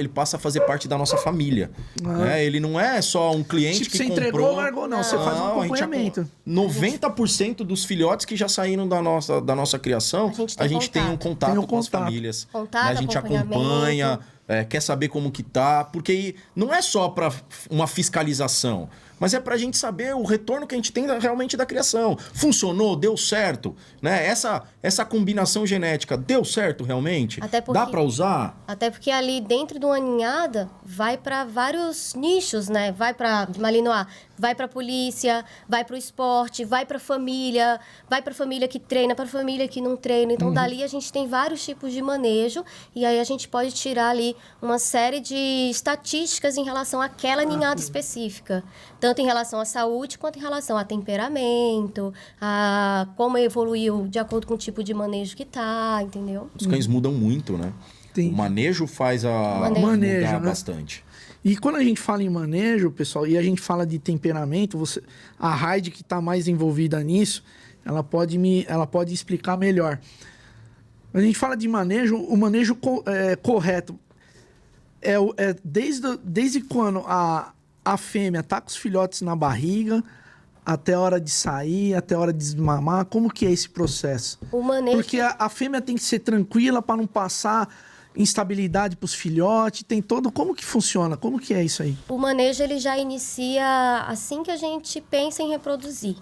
passa a fazer parte da nossa família. Né? Ele não é só um cliente que você comprou... entregou, largou, não. Você faz um acompanhamento. 90% dos filhotes que já saíram da nossa criação, a gente tem um contato com as famílias. A gente acompanha... quer saber como que tá, porque não é só para uma fiscalização, mas é para a gente saber o retorno que a gente tem realmente da criação. Funcionou? Deu certo? Né? Essa combinação genética deu certo realmente? Dá para usar? Até porque ali dentro de uma ninhada vai para vários nichos, né? Vai para Malinois, vai para a polícia, vai para o esporte, vai para a família que treina, para a família que não treina. Então, dali a gente tem vários tipos de manejo e aí a gente pode tirar ali uma série de estatísticas em relação àquela ninhada específica. tanto em relação à saúde quanto em relação a temperamento, a como evoluiu de acordo com o tipo de manejo que tá, entendeu? Os cães mudam muito, né? Entendi. O manejo faz a Manejo, mudar né? bastante. E quando a gente fala em manejo, pessoal, e a gente fala de temperamento, a Raide que está mais envolvida nisso, ela pode explicar melhor. Quando a gente fala de manejo, o manejo correto desde quando a fêmea tá com os filhotes na barriga, até a hora de sair, até a hora de desmamar, como que é esse processo? O manejo... Porque a fêmea tem que ser tranquila para não passar instabilidade para os filhotes, tem todo... Como que funciona? Como que é isso aí? O manejo ele já inicia assim que a gente pensa em reproduzir.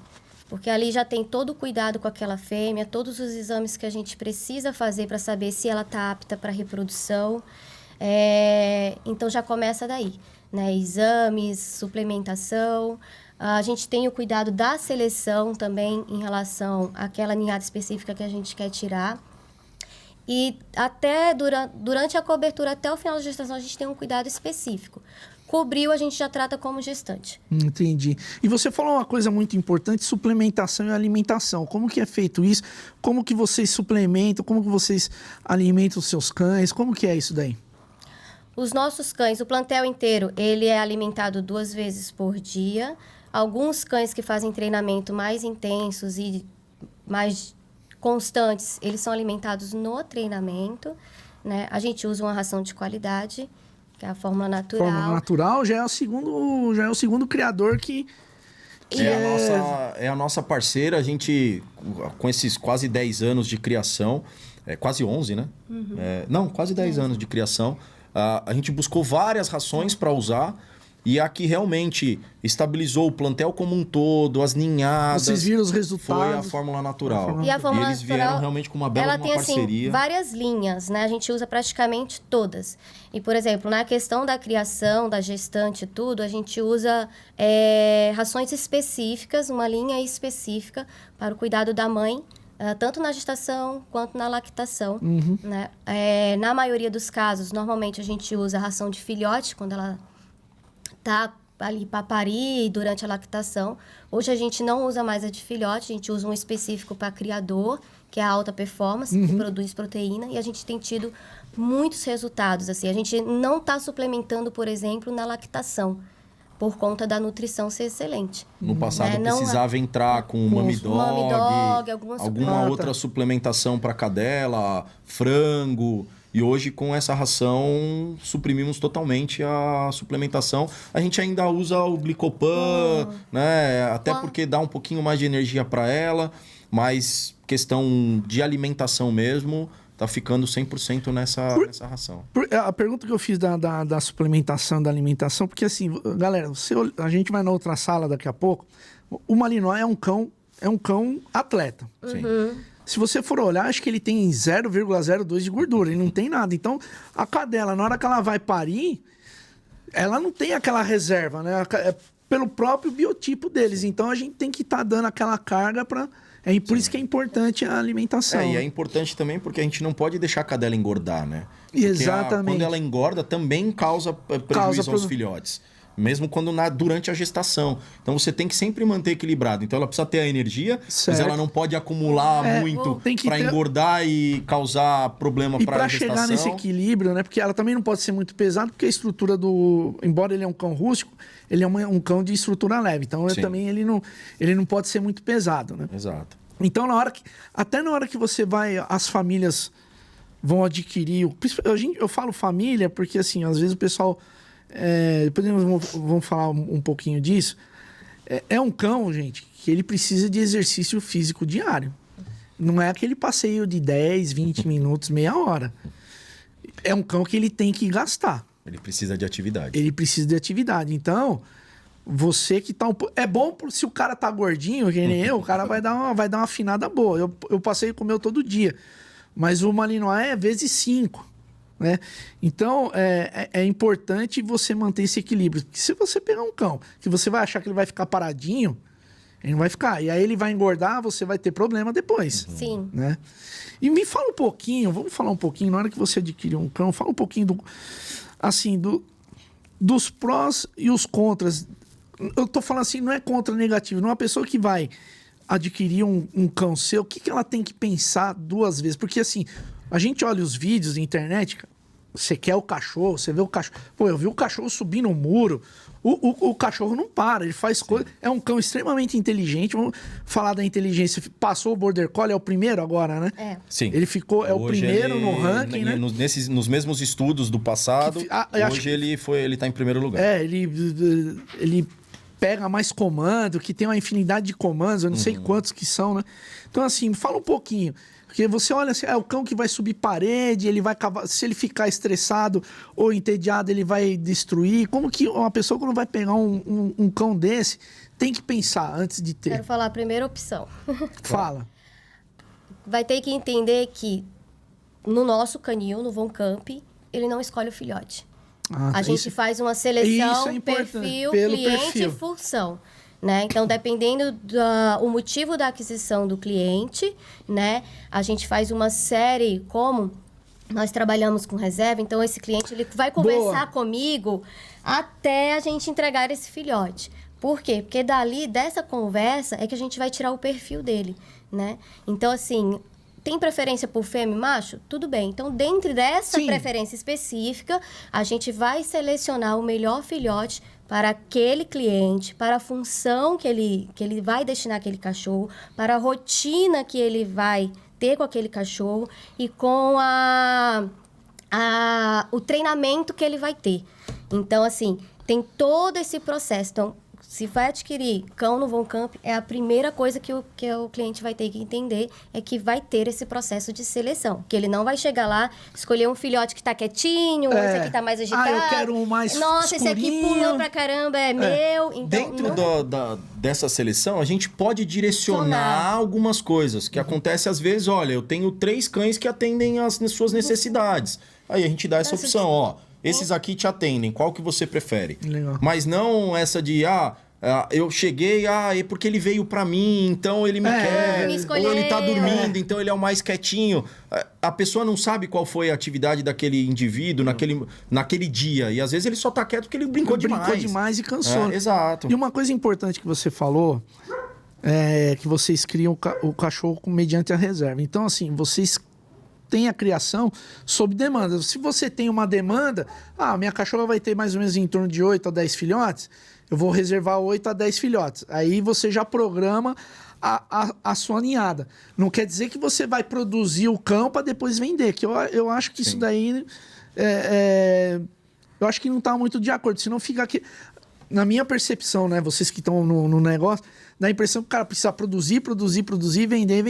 Porque ali já tem todo o cuidado com aquela fêmea, todos os exames que a gente precisa fazer para saber se ela está apta para reprodução. Então já começa daí, né? Exames, suplementação. A gente tem o cuidado da seleção também em relação àquela ninhada específica que a gente quer tirar. E até durante a cobertura, até o final da gestação, a gente tem um cuidado específico. Cobriu, a gente já trata como gestante. Entendi. E você falou uma coisa muito importante, suplementação e alimentação. Como que é feito isso? Como que vocês suplementam? Como que vocês alimentam os seus cães? Como que é isso daí? Os nossos cães, o plantel inteiro, ele é alimentado 2 vezes por dia. Alguns cães que fazem treinamento mais intensos e mais constantes, eles são alimentados no treinamento, né? A gente usa uma ração de qualidade, que é a fórmula natural. Fórmula natural já é o segundo criador que é a nossa parceira. A gente, com esses quase 10 anos de criação, quase 11, né? Não, quase 10 anos de criação, a gente buscou várias rações para usar. E a que realmente estabilizou o plantel como um todo, as ninhadas. Vocês viram os resultados? Foi a fórmula natural. E a fórmula eles vieram realmente com uma bela ela tem, parceria. Assim, várias linhas, né? A gente usa praticamente todas. E, por exemplo, na questão da criação, da gestante e tudo, a gente usa rações específicas, uma linha específica para o cuidado da mãe, tanto na gestação quanto na lactação. Né? Na maioria dos casos, normalmente a gente usa ração de filhote, quando ela tá ali para parir durante a lactação. Hoje a gente não usa mais a de filhote, a gente usa um específico para criador, que é a alta performance, que produz proteína, e a gente tem tido muitos resultados. Assim. A gente não está suplementando, por exemplo, na lactação, por conta da nutrição ser excelente. No passado precisava entrar com Mami Dog, alguma outra suplementação para cadela, frango. E hoje, com essa ração, suprimimos totalmente a suplementação. A gente ainda usa o Glicopan, né? Até porque dá um pouquinho mais de energia para ela. Mas questão de alimentação mesmo, tá ficando 100% nessa ração. A pergunta que eu fiz da suplementação, da alimentação, porque assim, galera, a gente vai na outra sala daqui a pouco. O Malinois é um cão atleta. Sim. Se você for olhar, acho que ele tem 0,02 de gordura, ele não tem nada. Então, a cadela, na hora que ela vai parir, ela não tem aquela reserva, né? É pelo próprio biotipo deles. Então, a gente tem que estar dando aquela carga para... por isso que é importante a alimentação. E é importante também porque a gente não pode deixar a cadela engordar, né? Porque exatamente. Quando ela engorda, também causa prejuízo aos filhotes. Mesmo durante a gestação. Então, você tem que sempre manter equilibrado. Então, ela precisa ter a energia, mas ela não pode acumular muito para engordar e causar problema para a gestação. E para chegar nesse equilíbrio, né? Porque ela também não pode ser muito pesada, porque a estrutura embora ele é um cão rústico, ele é um cão de estrutura leve. Então, também ele não pode ser muito pesado, né? Exato. Então, até na hora que você vai... As famílias vão adquirir... Eu falo família porque, assim, às vezes o pessoal... depois vamos falar um pouquinho disso. É um cão, gente, que ele precisa de exercício físico diário. Não é aquele passeio de 10, 20 minutos, meia hora. É um cão que ele tem que gastar. Ele precisa de atividade. Então, você que tá... É bom se o cara tá gordinho, que nem eu, o cara vai dar uma afinada boa. Eu passeio com o meu todo dia. Mas o Malinois é vezes 5. Né? Então, é importante você manter esse equilíbrio. Porque se você pegar um cão que você vai achar que ele vai ficar paradinho, ele não vai ficar. E aí ele vai engordar, você vai ter problema depois. Sim. Né? E me fala um pouquinho, vamos falar um pouquinho, na hora que você adquirir um cão, fala um pouquinho dos prós e os contras Eu tô falando assim, não é contra negativo. Não é uma pessoa que vai adquirir um cão seu, o que, que ela tem que pensar 2 vezes? Porque assim, a gente olha os vídeos na internet, você quer o cachorro, você vê o cachorro. Pô, eu vi o cachorro subir no muro. O cachorro não para, ele faz coisa. É um cão extremamente inteligente. Vamos falar da inteligência. Passou o Border Collie, é o primeiro agora, né? É. Sim. Ele ficou, é o Hoje primeiro no ranking, né? Nos mesmos estudos do passado, hoje ele tá em primeiro lugar. É, ele pega mais comando, que tem uma infinidade de comandos, eu não sei quantos que são, né? Então, assim, fala um pouquinho. Porque você olha assim, é o cão que vai subir parede, ele vai cavar, se ele ficar estressado ou entediado, ele vai destruir. Como que uma pessoa, quando vai pegar um cão desse, tem que pensar antes de ter? Quero falar a primeira opção. Fala. Vai ter que entender que no nosso canil, no Von Camp, ele não escolhe o filhote. A gente faz uma seleção, perfil, cliente e função. Né? Então, dependendo do motivo da aquisição do cliente, né? A gente faz uma série, como nós trabalhamos com reserva, então esse cliente ele vai conversar comigo até a gente entregar esse filhote. Por quê? Porque dessa conversa, é que a gente vai tirar o perfil dele, né? Então, assim, tem preferência por fêmea e macho? Tudo bem. Então, dentro dessa preferência específica, a gente vai selecionar o melhor filhote para aquele cliente, para a função que ele vai destinar aquele cachorro, para a rotina que ele vai ter com aquele cachorro e com o treinamento que ele vai ter. Então, assim, tem todo esse processo. Então, se vai adquirir cão no Von Camp, é a primeira coisa que o cliente vai ter que entender, é que vai ter esse processo de seleção. Que ele não vai chegar lá, escolher um filhote que tá quietinho, esse aqui tá mais agitado. Eu quero um mais Nossa, escurinho. Esse aqui pulou pra caramba, é meu. Então, dentro dessa seleção, a gente pode direcionar algumas coisas. Que acontece às vezes, olha, eu tenho 3 cães que atendem às suas necessidades. Aí a gente dá essa opção, ó. Esses aqui te atendem, qual que você prefere? Legal. Mas não essa de, eu cheguei, é porque ele veio pra mim, então ele me quer. Me escolheu. Ou ele tá dormindo, então ele é o mais quietinho. A pessoa não sabe qual foi a atividade daquele indivíduo naquele dia. E às vezes ele só tá quieto porque ele brincou demais. Brincou demais e cansou. Exato. E uma coisa importante que você falou é que vocês criam o cachorro mediante a reserva. Então, assim, vocês tem a criação sob demanda. Se você tem uma demanda, minha cachorra vai ter mais ou menos em torno de 8 a 10 filhotes, eu vou reservar 8 a 10 filhotes. Aí você já programa a sua ninhada. Não quer dizer que você vai produzir o cão para depois vender, que eu acho que isso daí... eu acho que não está muito de acordo, senão fica aqui... Na minha percepção, né, vocês que estão no negócio, dá a impressão que o cara precisa produzir, vender.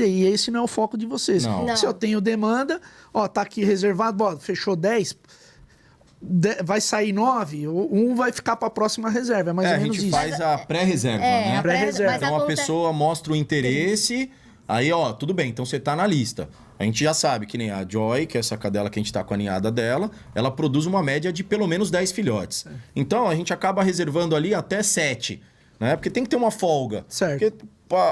E esse não é o foco de vocês. Não. Se eu tenho demanda, tá aqui reservado, fechou 10, vai sair 9, um vai ficar para a próxima reserva. É mais ou menos isso. A gente faz a pré-reserva, né? Pré-reserva. Então a pessoa mostra o interesse, aí, tudo bem, então você tá na lista. A gente já sabe que nem a Joy, que é essa cadela que a gente tá com a ninhada dela, ela produz uma média de pelo menos 10 filhotes. Então a gente acaba reservando ali até 7, né? Porque tem que ter uma folga. Certo. Porque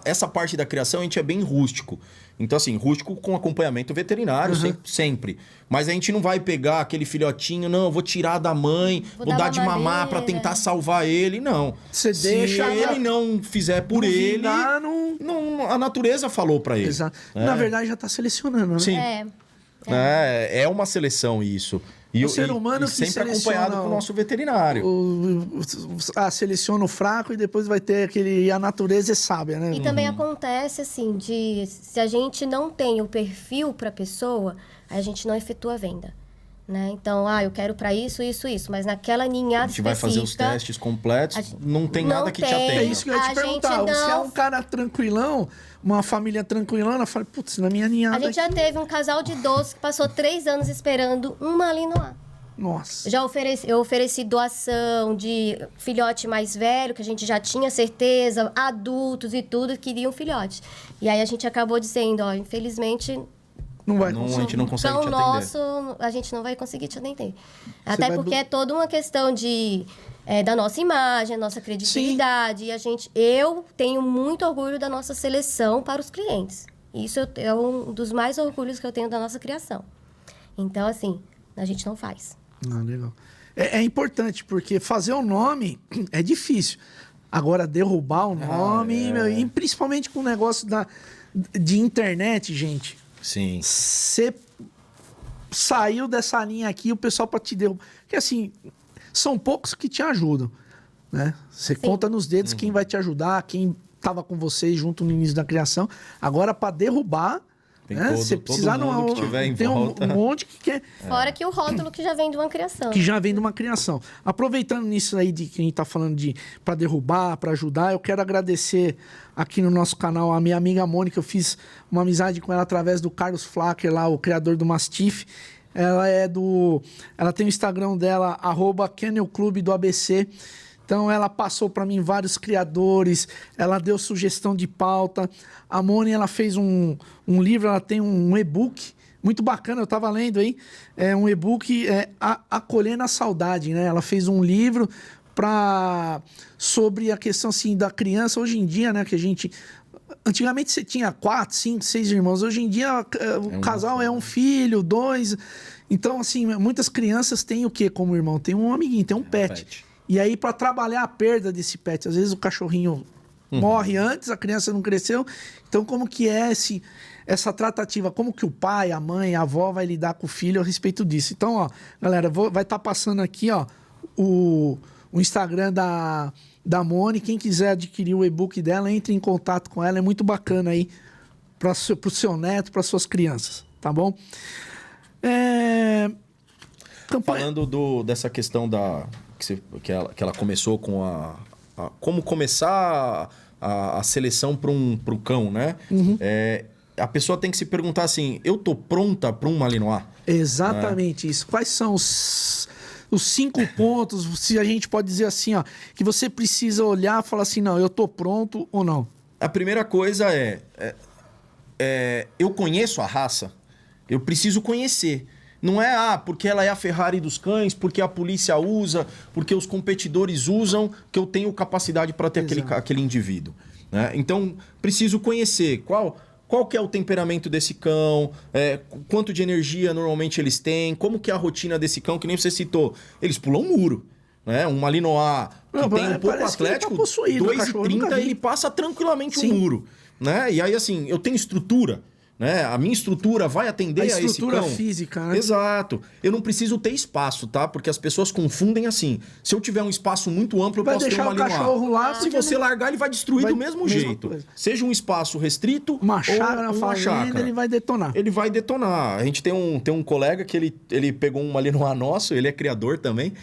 essa parte da criação a gente é bem rústico. Então, assim, rústico com acompanhamento veterinário, sempre. Mas a gente não vai pegar aquele filhotinho, não, eu vou tirar da mãe, vou dar de mamar para tentar salvar ele, não. Você Se deixa ele não fizer por ele, a natureza falou para ele. Exato. Na verdade, já está selecionando, né? Sim. É uma seleção isso. E o ser humano que sempre acompanhado com o nosso veterinário. Seleciona o fraco e depois vai ter a natureza é sábia, né? E também acontece assim, se a gente não tem o perfil para a pessoa, a gente não efetua a venda. Né? Então, eu quero para isso, mas naquela ninhada específica... A gente vai fazer os testes completos, não tem nada que te atenda. É isso que eu ia te perguntar. Você é um cara tranquilão, uma família tranquilona, fala, putz, na minha ninhada... A gente já teve um casal de idosos que passou 3 anos esperando um malinois. Nossa. Eu ofereci doação de filhote mais velho, que a gente já tinha certeza, adultos e tudo, queriam filhote. E aí a gente acabou dizendo, infelizmente... A gente não consegue te atender. Nosso, a gente não vai conseguir te atender. Até porque é toda uma questão da nossa imagem, a nossa credibilidade. E eu tenho muito orgulho da nossa seleção para os clientes. Isso é um dos mais orgulhos que eu tenho da nossa criação. Então, assim, a gente não faz. Legal. é importante, porque fazer o nome é difícil. Agora, derrubar o nome, e principalmente com o negócio de internet, gente. Sim. Você saiu dessa linha aqui, o pessoal para te derrubar. Porque assim, são poucos que te ajudam, né? Você conta nos dedos quem vai te ajudar, quem estava com vocês junto no início da criação. Agora, para derrubar, né? Você precisar todo que tiver em tem volta. um monte que quer. Fora que o rótulo que já vem de uma criação. Que já vem de uma criação. Aproveitando nisso aí de que a gente tá falando de para derrubar, para ajudar, eu quero agradecer aqui no nosso canal a minha amiga Mônica. Eu fiz uma amizade com ela através do Carlos Flacker, lá, o criador do Mastiff. Ela tem o Instagram dela, @KennelClube do ABC. Então, ela passou para mim vários criadores, ela deu sugestão de pauta. A Moni, ela fez um livro, ela tem um e-book muito bacana, eu estava lendo aí, um e-book, Acolhendo a Saudade, né? Ela fez um livro sobre a questão, assim, da criança. Hoje em dia, né, que a gente... Antigamente você tinha 4, 5, 6 irmãos. Hoje em dia, o casal é um filho, 2. Então, assim, muitas crianças têm o quê como irmão? Tem um amiguinho, tem um pet. E aí, para trabalhar a perda desse pet, às vezes o cachorrinho morre antes, a criança não cresceu. Então, como que é essa tratativa? Como que o pai, a mãe, a avó vai lidar com o filho a respeito disso? Então, ó, galera, vai estar passando aqui, ó, o Instagram da Moni. Quem quiser adquirir o e-book dela, entre em contato com ela. É muito bacana aí para o seu neto, para suas crianças, tá bom? Falando dessa questão que ela começou com como começar a seleção para o cão, né? A pessoa tem que se perguntar assim, eu tô pronta para um Malinois? Exatamente isso. Quais são os 5 pontos, se a gente pode dizer assim, ó, que você precisa olhar e falar assim, não, eu tô pronto ou não? A primeira coisa eu conheço a raça, eu preciso conhecer. Não é, porque ela é a Ferrari dos cães, porque a polícia usa, porque os competidores usam, que eu tenho capacidade para ter aquele indivíduo. Né? Então, preciso conhecer qual que é o temperamento desse cão, quanto de energia normalmente eles têm, como que é a rotina desse cão, que nem você citou. Eles pulam um muro. Né? Um Malinois que tem um pouco atlético, 2,30, ele passa tranquilamente um muro. Né? E aí, assim, eu tenho estrutura. Né? A minha estrutura vai atender a esse cão. A estrutura física, né? Exato. Eu não preciso ter espaço, tá? Porque as pessoas confundem assim. Se eu tiver um espaço muito amplo, eu posso ter um Malinois. Cachorro lá, se você largar, ele vai destruir do mesmo jeito. Coisa. Seja um espaço restrito uma chácara na fazenda, ele vai detonar. Ele vai detonar. A gente tem um colega que ele pegou um Malinois nosso, ele é criador também,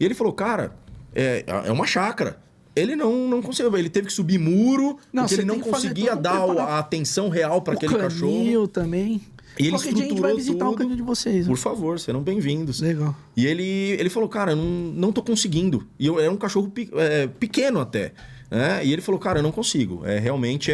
e ele falou, cara, é uma chácara. Ele não conseguiu, ele teve que subir muro, porque ele não conseguia dar a atenção real para aquele cachorro. Também. E ele estruturou a gente vai visitar o canil de vocês. Por favor, serão bem-vindos. Legal. E ele falou, cara, eu não tô conseguindo. E é um cachorro pequeno até. Né? E ele falou, cara, eu não consigo. Realmente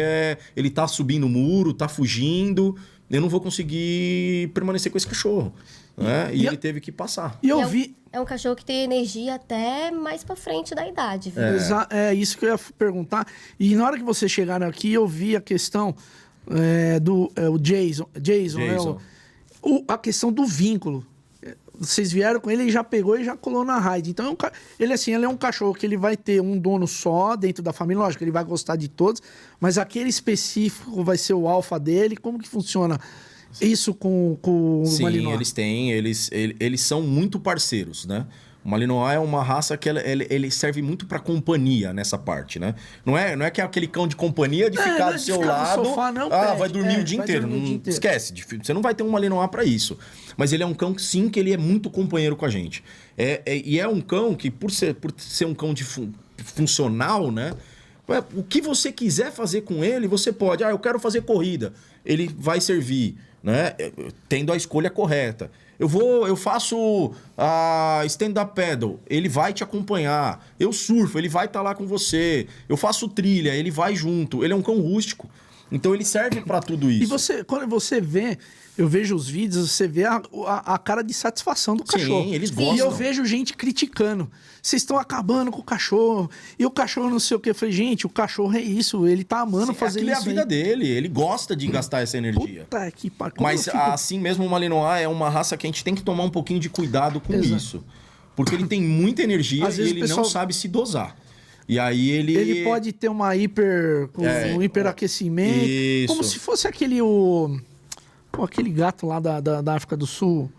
ele tá subindo o muro, tá fugindo. Eu não vou conseguir permanecer com esse cachorro. Né? E ele teve que passar. E eu vi... É um cachorro que tem energia até mais pra frente da idade. Viu? É isso que eu ia perguntar. E na hora que vocês chegaram aqui, eu vi a questão do Jason. Né? A questão do vínculo. Vocês vieram com ele, ele já pegou e já colou na raid. Então, ele é um cachorro que ele vai ter um dono só dentro da família. Lógico, ele vai gostar de todos, mas aquele específico vai ser o alfa dele. Como que funciona isso com o Malinois? Sim, eles são muito parceiros, né? O Malinois é uma raça que ele serve muito para companhia nessa parte, né? Não é que é aquele cão de companhia de ficar do seu lado, sofá, não, vai dormir o dia inteiro. Esquece, você não vai ter um Malinois para isso. Mas ele é um cão, sim, que ele é muito companheiro com a gente. E é um cão que, por ser um cão funcional, né? O que você quiser fazer com ele, você pode. Eu quero fazer corrida. Ele vai servir, né? Tendo a escolha correta. Eu faço a stand-up paddle, ele vai te acompanhar. Eu surfo, ele vai estar lá com você. Eu faço trilha, ele vai junto. Ele é um cão rústico. Então ele serve para tudo isso. E quando você vê, eu vejo os vídeos, você vê a cara de satisfação do cachorro. Sim, eles gostam. E eu vejo gente criticando. Vocês estão acabando com o cachorro. E o cachorro não sei o que. Eu falei, gente, o cachorro é isso. Ele tá amando fazer isso. É a vida dele. Ele gosta de gastar essa energia. Puta que pariu. Mas assim mesmo o Malinois é uma raça que a gente tem que tomar um pouquinho de cuidado com isso. Porque ele tem muita energia Às e vezes ele o pessoal- não sabe se dosar. E aí Ele pode ter um hiperaquecimento. Isso. Como se fosse aquele aquele gato lá da África do Sul.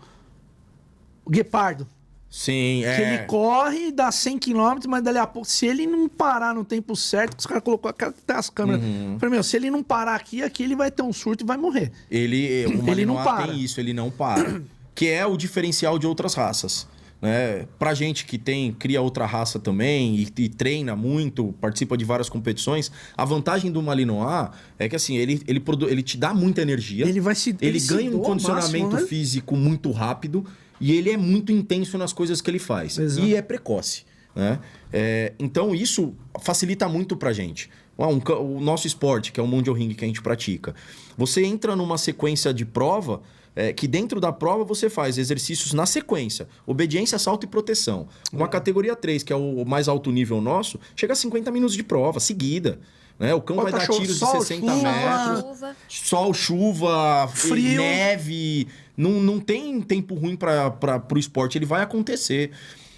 O guepardo. Sim, Que ele corre, dá 100 km, mas dali a pouco, se ele não parar no tempo certo, os caras colocou as câmeras. Falei, se ele não parar aqui ele vai ter um surto e vai morrer. O Ele não Malinois para. tem isso, ele não para. Que é o diferencial de outras raças. Né? Pra gente que cria outra raça também e treina muito, participa de várias competições, a vantagem do Malinois é que assim, ele te dá muita energia, ele ganha um condicionamento máximo, né? físico muito rápido e ele é muito intenso nas coisas que ele faz. Exato. E é precoce. Né? Então isso facilita muito pra gente. O nosso esporte, que é o Mundial Ring que a gente pratica. Você entra numa sequência de prova que dentro da prova você faz exercícios na sequência. Obediência, salto e proteção. Uma categoria 3, que é o mais alto nível nosso, chega a 50 minutos de prova seguida. Né? O cão vai dar tiros de 60 metros. Sol, chuva, frio, neve. Não tem tempo ruim para o esporte. Ele vai acontecer.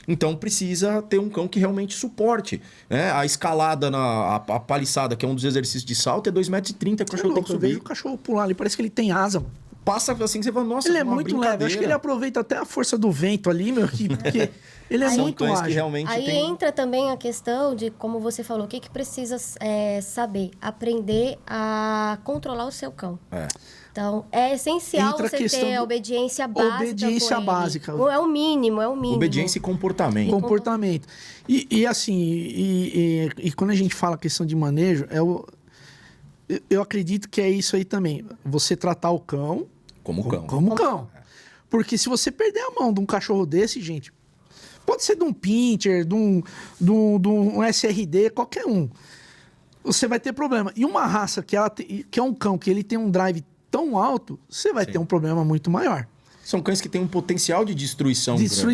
Então precisa ter um cão que realmente suporte. Né? A escalada, a paliçada, que é um dos exercícios de salto, é 2,30 metros. O cachorro tem que eu subir. vejo o cachorro pular ali, parece que ele tem asa, mano. Passa assim que você fala, nossa, ele é muito leve. Acho que ele aproveita até a força do vento ali, porque ele é muito ágil. Que realmente aí entra também a questão de, como você falou, o que precisa saber? Aprender a controlar o seu cão. Então, é essencial você ter a obediência básica. Obediência básica. É o mínimo. Obediência e comportamento. Comportamento. E assim, e quando a gente fala questão de manejo, eu acredito que é isso aí também. Você tratar o cão como cão. Porque se você perder a mão de um cachorro desse, gente, pode ser de um pincher, de um SRD, qualquer um, você vai ter problema. E uma raça que é um cão que ele tem um drive tão alto, você vai ter um problema muito maior. São cães que têm um potencial de destruição grande.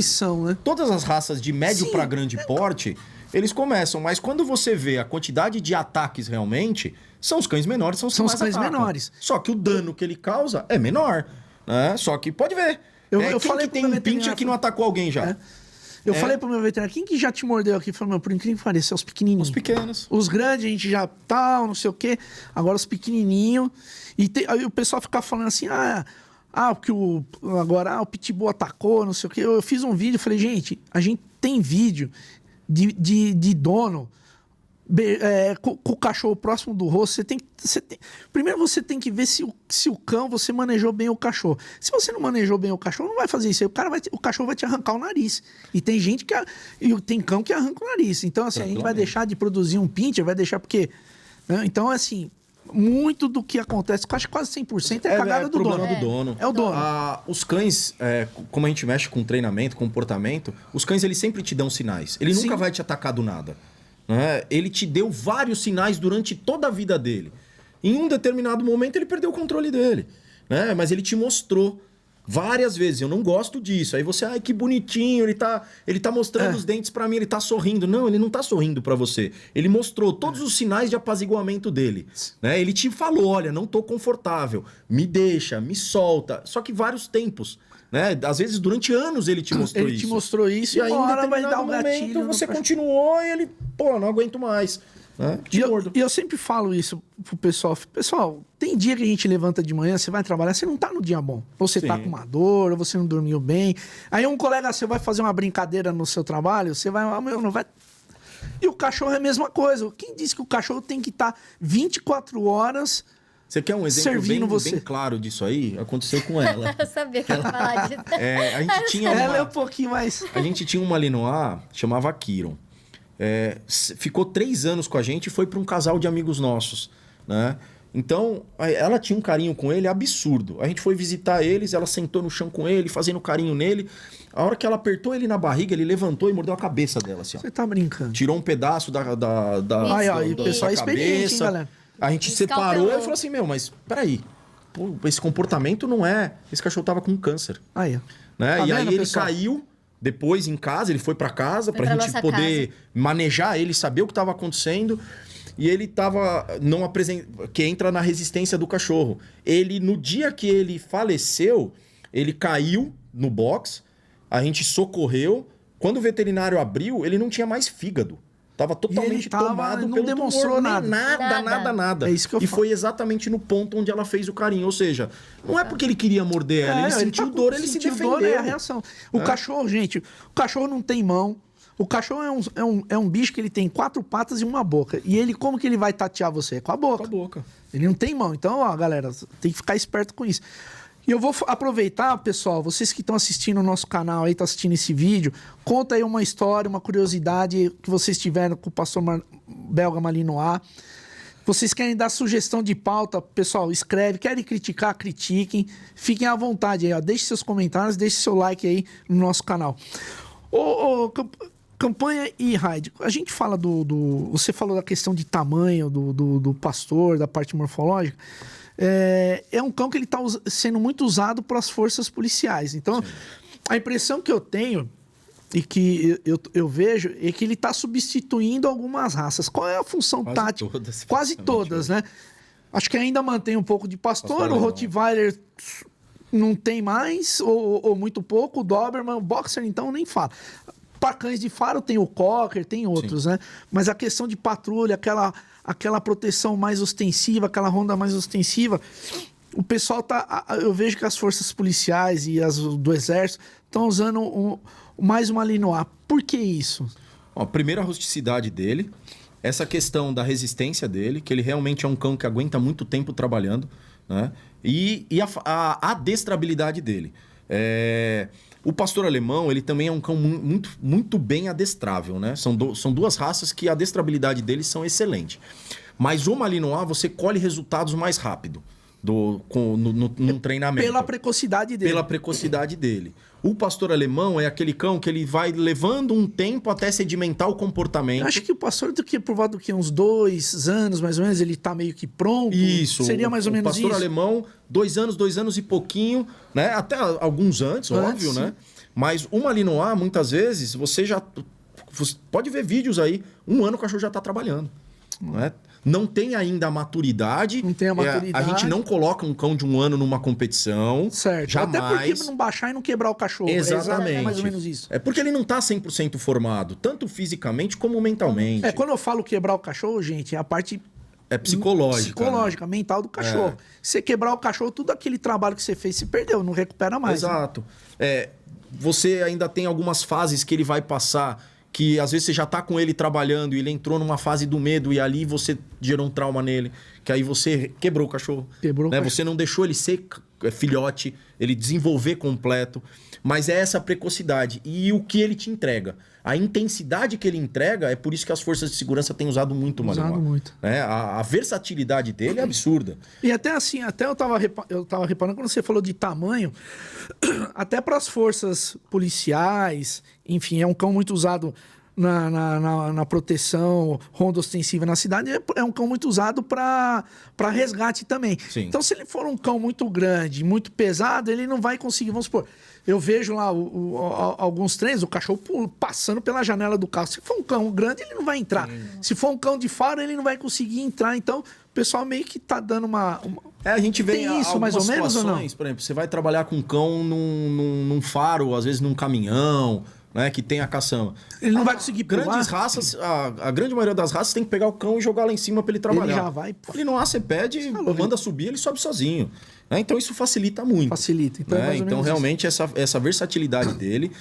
Né? Todas as raças de médio para grande porte, eles começam, mas quando você vê a quantidade de ataques realmente, são os cães menores, são os cães menores. Só que o dano que ele causa é menor. Né? Só que pode ver. Eu falei que tem um pincher que não atacou alguém já. Eu falei pro meu veterinário, quem que já te mordeu aqui? Falei, por incrível que pareça, os pequenininhos. Os pequenos. Os grandes a gente já não sei o quê. Agora os pequenininhos. Aí o pessoal fica falando assim, porque agora o Pitbull atacou, não sei o quê. Eu fiz um vídeo, falei, gente, a gente tem vídeo de dono com o cachorro próximo do rosto. Primeiro você tem que ver se o cão, você manejou bem o cachorro. Se você não manejou bem o cachorro, não vai fazer isso aí. O cachorro vai te arrancar o nariz. E tem gente tem cão que arranca o nariz. Então, assim, a gente vai deixar de produzir um pincher, vai deixar porque... Né? Então, assim, muito do que acontece, quase 100% é cagada do dono. Do dono. É o dono. Os cães, como a gente mexe com treinamento, comportamento, os cães, eles sempre te dão sinais. Ele nunca vai te atacar do nada. Né? Ele te deu vários sinais durante toda a vida dele. Em um determinado momento, ele perdeu o controle dele. Né? Mas ele te mostrou várias vezes. Eu não gosto disso. Aí você, que bonitinho, ele tá mostrando os dentes pra mim, ele tá sorrindo. Não, ele não tá sorrindo pra você. Ele mostrou todos os sinais de apaziguamento dele. Né? Ele te falou, olha, não tô confortável, me deixa, me solta. Só que vários tempos. Né? Às vezes, durante anos, ele te mostrou isso. Ele te mostrou isso e aí, uma hora vai dar um gatilho. Você continuou e ele, não aguento mais. Né? E eu sempre falo isso pro pessoal. Pessoal, tem dia que a gente levanta de manhã, você vai trabalhar, você não tá no dia bom. Ou você tá com uma dor, ou você não dormiu bem. Aí um colega seu vai fazer uma brincadeira no seu trabalho, você vai... não vai... E o cachorro é a mesma coisa. Quem disse que o cachorro tem que estar 24 horas... Você quer um exemplo bem claro disso aí? Aconteceu com ela. Eu sabia que ia falar disso. A gente tinha ela é um pouquinho mais... A gente tinha um Malinois, chamava Kiron. Ficou 3 anos com a gente e foi para um casal de amigos nossos. Né? Então, ela tinha um carinho com ele absurdo. A gente foi visitar eles, ela sentou no chão com ele, fazendo carinho nele. A hora que ela apertou ele na barriga, ele levantou e mordeu a cabeça dela. Assim, Você tá brincando. Tirou um pedaço da e o pessoal é experiente, hein, galera? A gente separou e falou assim, mas peraí, esse comportamento não é... Esse cachorro tava com câncer. Né? Tá e aí ele caiu depois em casa, ele foi para casa pra gente poder manejar ele, saber o que estava acontecendo. E ele tava... que entra na resistência do cachorro. No dia que ele faleceu, ele caiu no box, a gente socorreu, Quando o veterinário abriu, ele não tinha mais fígado. Tava totalmente tomado não pelo demonstrou tumor. Nada. É isso que eu E falo. foi exatamente no ponto onde ela fez o carinho. Ou seja, não é porque ele queria morder ela, ele sentiu dor, ele se sentiu defendeu. dor, é a reação. O cachorro, gente, o cachorro não tem mão. O cachorro é um bicho que ele tem 4 patas e uma boca. E ele, como que ele vai tatear você? Com a boca. Com a boca. Ele não tem mão. Então, ó, galera, tem que ficar esperto com isso. E eu vou aproveitar, pessoal, vocês que estão assistindo o nosso canal aí, estão assistindo esse vídeo, conta aí uma história, uma curiosidade que vocês tiveram com o pastor belga Malinois. Vocês querem dar sugestão de pauta, pessoal, escreve. Querem criticar, critiquem. Fiquem à vontade aí, ó. Deixe seus comentários, deixe seu like aí no nosso canal. Campanha e Raid, a gente fala você falou da questão de tamanho do pastor, da parte morfológica. É um cão que ele está sendo muito usado pelas forças policiais. Então, sim, a impressão que eu tenho e que eu vejo é que ele está substituindo algumas raças. Qual é a função tática? Quase todas, né? Acho que ainda mantém um pouco de pastor, o Rottweiler não tem mais, ou muito pouco, o Doberman, o Boxer, então, nem fala. Para cães de faro tem o Cocker, tem outros, sim, né? Mas a questão de patrulha, aquela proteção mais ostensiva, aquela ronda mais ostensiva, o pessoal eu vejo que as forças policiais e as do exército estão usando mais uma Malinois. Por que isso? Primeiro, a rusticidade dele, essa questão da resistência dele, que ele realmente é um cão que aguenta muito tempo trabalhando, né? E a adestrabilidade dele. O pastor alemão, ele também é um cão muito, muito bem adestrável, né? São duas raças que a adestrabilidade deles são excelente. Mas o Malinois, você colhe resultados mais rápido no treinamento. Pela precocidade dele. Pela precocidade dele. O pastor alemão é aquele cão que ele vai levando um tempo até sedimentar o comportamento. Acho que o pastor, por volta do que uns 2 anos, mais ou menos, ele tá meio que pronto. Isso. Seria mais ou menos isso. O pastor alemão, 2 anos e pouquinho, né? Até alguns antes, óbvio, sim, né? Mas o Malinois, muitas vezes, você pode ver vídeos aí, 1 ano o cachorro já tá trabalhando, né? Não tem ainda a maturidade. Não tem a maturidade. A gente não coloca um cão de 1 ano numa competição. Certo. Jamais. Até porque não baixar e não quebrar o cachorro. Exatamente. É mais ou menos isso. É porque ele não tá 100% formado, tanto fisicamente como mentalmente. Quando eu falo quebrar o cachorro, gente, é a parte... psicológica. Psicológica, né? Mental do cachorro. Você quebrar o cachorro, tudo aquele trabalho que você fez se perdeu, não recupera mais. Exato. Né? Você ainda tem algumas fases que ele vai passar, que às vezes você já tá com ele trabalhando e ele entrou numa fase do medo e ali você gerou um trauma nele, que aí você quebrou o cachorro. Você não deixou ele ser filhote, ele desenvolver completo, mas é essa precocidade. E o que ele te entrega? A intensidade que ele entrega, é por isso que as forças de segurança têm usado muito o Malinois. Usado muito. A versatilidade dele é absurda. E até assim, eu tava reparando, quando você falou de tamanho, até para as forças policiais, enfim, é um cão muito usado na proteção, ronda ostensiva na cidade, é um cão muito usado para resgate também. Sim. Então, se ele for um cão muito grande, muito pesado, ele não vai conseguir, vamos supor... Eu vejo lá alguns treinos, o cachorro passando pela janela do carro. Se for um cão grande, ele não vai entrar. Se for um cão de faro, ele não vai conseguir entrar. Então, o pessoal meio que tá dando uma... A gente vê tem isso mais ou menos ou não? Por exemplo, você vai trabalhar com um cão num faro, às vezes num caminhão, né, que tem a caçamba. Ele não vai conseguir pular. Grandes raças, a grande maioria das raças tem que pegar o cão e jogar lá em cima para ele trabalhar. Ele já vai... Ali no ar você pede, manda subir, ele sobe sozinho. Então isso facilita muito. Facilita. Então realmente essa versatilidade dele,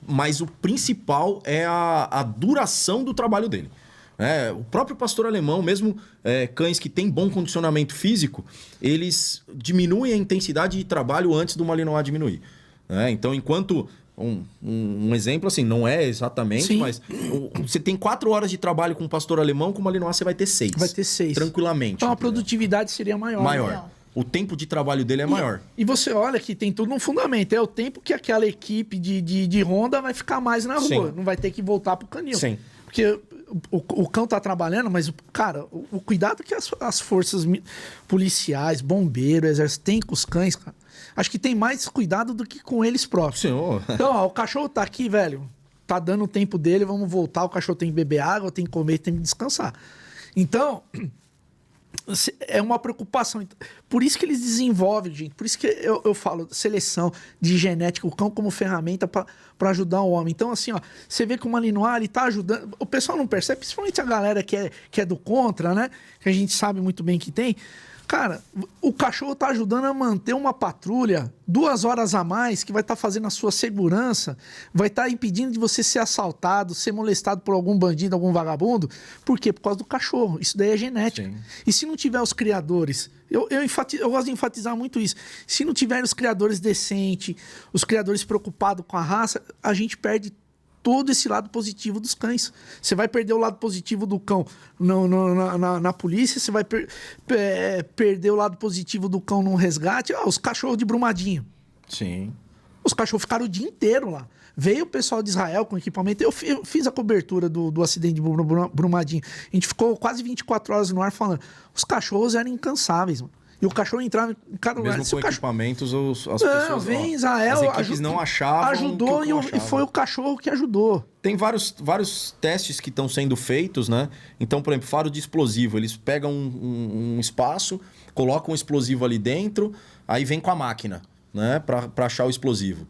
mas o principal é a duração do trabalho dele. O próprio pastor alemão, mesmo cães que têm bom condicionamento físico, eles diminuem a intensidade de trabalho antes do Malinois diminuir. Então, enquanto... Um exemplo assim, não é exatamente, sim, mas você tem 4 horas de trabalho com o pastor alemão, com o Malinois você vai ter 6. Vai ter 6. Tranquilamente. Então a produtividade seria maior. Maior. O tempo de trabalho dele é maior. E você olha que tem tudo um fundamento. É o tempo que aquela equipe de ronda vai ficar mais na rua. Sim. Não vai ter que voltar pro canil. Sim. Porque o cão tá trabalhando, mas, cara, o cuidado que as forças policiais, bombeiros, exército têm com os cães, cara, acho que tem mais cuidado do que com eles próprios. Senhor. Então, o cachorro tá aqui, velho, tá dando o tempo dele, vamos voltar, o cachorro tem que beber água, tem que comer, tem que descansar. Então, é uma preocupação. Por isso que eles desenvolvem, gente. Por isso que eu falo seleção de genética, o cão como ferramenta para ajudar o homem. Então, assim, ó, você vê que o Malinois, ele tá ajudando. O pessoal não percebe, principalmente a galera que é do contra, né? Que a gente sabe muito bem que tem. Cara, o cachorro tá ajudando a manter uma patrulha 2 horas a mais, que vai estar fazendo a sua segurança, vai estar impedindo de você ser assaltado, ser molestado por algum bandido, algum vagabundo. Por quê? Por causa do cachorro. Isso daí é genética. Sim. E se não tiver os criadores, eu gosto de enfatizar muito isso, se não tiver os criadores decentes, os criadores preocupados com a raça, a gente perde todo esse lado positivo dos cães. Você vai perder o lado positivo do cão na polícia, você vai perder o lado positivo do cão num resgate. Os cachorros de Brumadinho. Sim. Os cachorros ficaram o dia inteiro lá. Veio o pessoal de Israel com equipamento. Eu fiz a cobertura do acidente de Brumadinho. A gente ficou quase 24 horas no ar falando. Os cachorros eram incansáveis, mano. E o cachorro entrava em cada lugar. Mesmo com equipamentos, as não, pessoas... vem Israel, as equipes não achavam ajudou e foi o cachorro que ajudou. Tem vários testes que estão sendo feitos, né? Então, por exemplo, faro de explosivo. Eles pegam um espaço, colocam um explosivo ali dentro, aí vem com a máquina, né? Para achar o explosivo.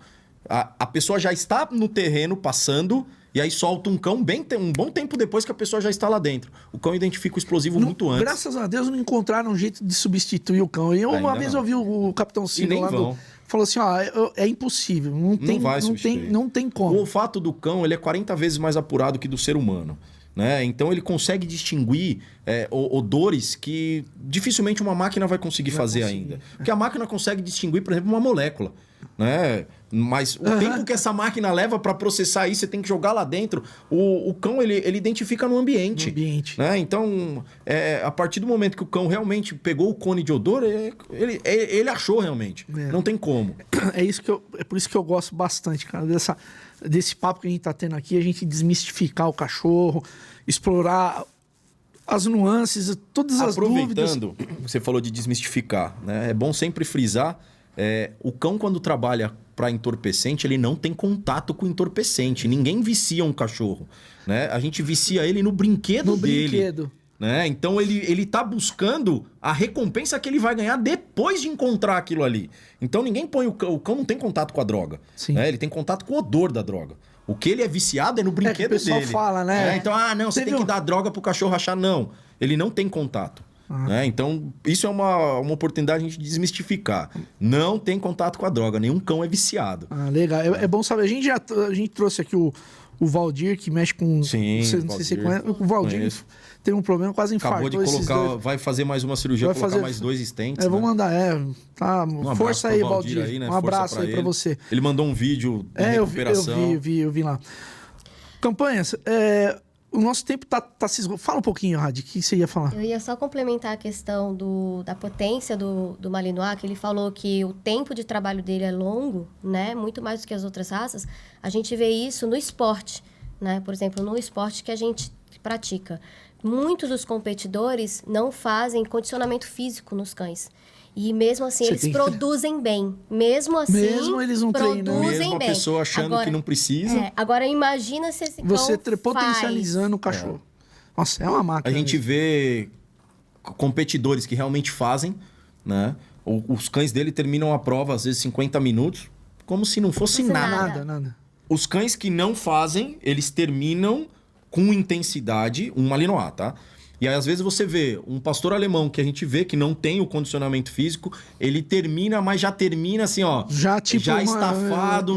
A pessoa já está no terreno passando... E aí solta um cão um bom tempo depois que a pessoa já está lá dentro. O cão identifica o explosivo muito antes. Graças a Deus não encontraram um jeito de substituir o cão. E uma vez eu vi o Capitão Ciro lá falou assim, ó, é impossível, não tem como. O olfato do cão ele é 40 vezes mais apurado que do ser humano. Né? Então ele consegue distinguir odores que dificilmente uma máquina vai conseguir fazer ainda. Porque a máquina consegue distinguir, por exemplo, uma molécula. Né? Mas o tempo que essa máquina leva para processar isso, você tem que jogar lá dentro. O cão, ele identifica no ambiente. Né? Então, a partir do momento que o cão realmente pegou o cone de odor, ele achou realmente. Não tem como. É por isso que eu gosto bastante, cara, desse papo que a gente tá tendo aqui, a gente desmistificar o cachorro, explorar as nuances, todas as dúvidas. Aproveitando, você falou de desmistificar, né? É bom sempre frisar, o cão quando trabalha para entorpecente, ele não tem contato com entorpecente. Ninguém vicia um cachorro, né? A gente vicia ele no brinquedo dele. Né? Então ele tá buscando a recompensa que ele vai ganhar depois de encontrar aquilo ali. Então ninguém põe o cão não tem contato com a droga. Né? Ele tem contato com o odor da droga. O que ele é viciado é no brinquedo dele. O pessoal fala, né? Então, você tem que dar droga pro cachorro achar. Não, ele não tem contato. Né? Então, isso é uma oportunidade de a gente desmistificar. Não tem contato com a droga, nenhum cão é viciado. Legal, é bom saber. A gente trouxe aqui o Valdir, que mexe com... Sim, não sei se você conhece. O Valdir tem um problema, quase infartou. Acabou de colocar, vai fazer mais uma cirurgia, colocar mais 2 stents. Vou mandar, tá? Força aí, Valdir. Aí, né? Um abraço aí pra você. Ele mandou um vídeo de recuperação. Eu vi lá. Campanhas, o nosso tempo tá se esgotando. Fala um pouquinho, Radi, o que você ia falar? Eu ia só complementar a questão da potência do Malinois, que ele falou que o tempo de trabalho dele é longo, né? Muito mais do que as outras raças. A gente vê isso no esporte, né? Por exemplo, no esporte que a gente pratica. Muitos dos competidores não fazem condicionamento físico nos cães. E mesmo assim, eles produzem bem. Mesmo assim, eles não treinam. Mesmo a pessoa achando que não precisa. Agora, imagina se esse você potencializando o cachorro. Nossa, é uma máquina. A gente vê competidores que realmente fazem, né? Os cães dele terminam a prova, às vezes, 50 minutos, como se não fosse nada. Os cães que não fazem, eles terminam com intensidade um Malinois, tá? E aí, às vezes, você vê um pastor alemão que a gente vê que não tem o condicionamento físico, ele termina, mas já termina assim, ó. Já estafado,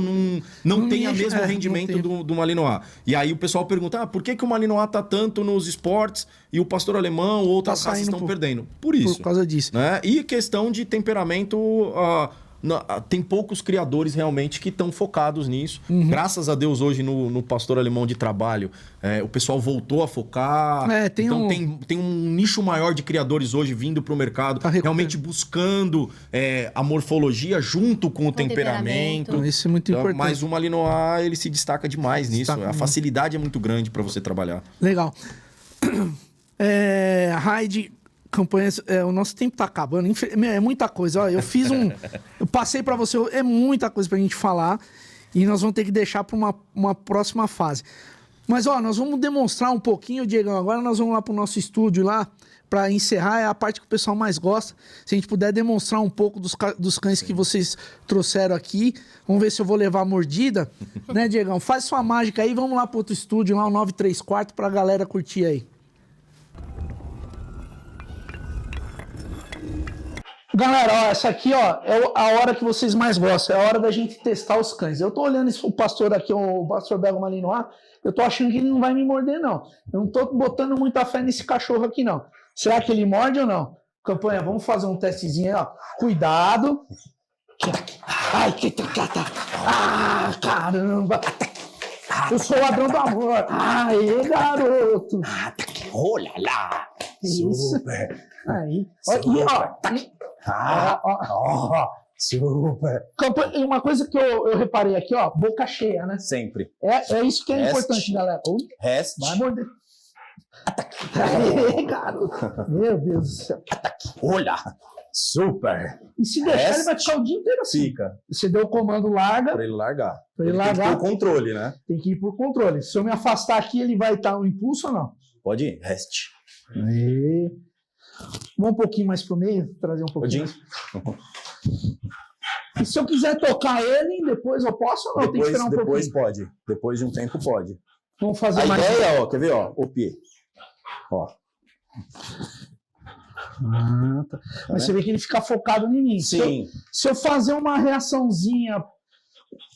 não tem o mesmo rendimento do Malinois. E aí o pessoal pergunta, por que o Malinois tá tanto nos esportes e o pastor alemão ou outras raças estão perdendo? Por isso. Por causa disso. Né? E questão de temperamento... tem poucos criadores realmente que estão focados nisso. Graças a Deus, hoje no pastor alemão de trabalho, o pessoal voltou a focar. Tem um nicho maior de criadores hoje vindo para o mercado, realmente buscando a morfologia junto com o temperamento. Isso é muito importante. Mas o Malinois, ele se destaca demais nisso. A facilidade é muito grande para você trabalhar. Legal. Heidi... Campanhas, o nosso tempo tá acabando, é muita coisa. Ó, eu passei para você, é muita coisa pra gente falar e nós vamos ter que deixar para uma próxima fase. Mas, ó, nós vamos demonstrar um pouquinho, Diegão. Agora nós vamos lá pro nosso estúdio lá, para encerrar, é a parte que o pessoal mais gosta. Se a gente puder demonstrar um pouco dos cães que vocês trouxeram aqui. Vamos ver se eu vou levar a mordida. Né, Diegão? Faz sua mágica aí, vamos lá pro outro estúdio, lá o 934, pra galera curtir aí. Galera, ó, essa aqui, ó, é a hora que vocês mais gostam, é a hora da gente testar os cães. Eu tô olhando o pastor aqui, o pastor Belga Malinois, eu tô achando que ele não vai me morder, não. Eu não tô botando muita fé nesse cachorro aqui, não. Será que ele morde ou não? Campanha, vamos fazer um testezinho aí, ó. Cuidado. Ai, que tacata. Ah, caramba. Eu sou o ladrão do amor. Aê, garoto. Olha lá. Isso. Super. Aí. Super. Super. Campanha, uma coisa que eu reparei aqui, ó, boca cheia, né? Sempre. É isso que é Rest. importante, galera. Rest. Vai morder. Aê, garoto. Meu Deus do céu. Olha. Super. E se deixar, Rest. ele vai ficar o dia inteiro assim. Fica. Você deu o comando larga, Pra ele largar. Pra ele Tem que ter largar. o controle, né? tem que ir por controle. Se eu me afastar aqui, ele vai estar no impulso ou não? Pode ir. Rest. Aê. Vamos um pouquinho mais pro meio, trazer um Pode pouquinho. ir. E se eu quiser tocar ele, depois eu posso ou não? Tem que esperar um Depois pouquinho. pode. Depois de um tempo pode. Vamos fazer A mais. ideia, ó, quer ver, ó? O pé. Ó. Ah, tá. Mas você vê que ele fica focado em mim. Sim. Se eu fazer uma reaçãozinha,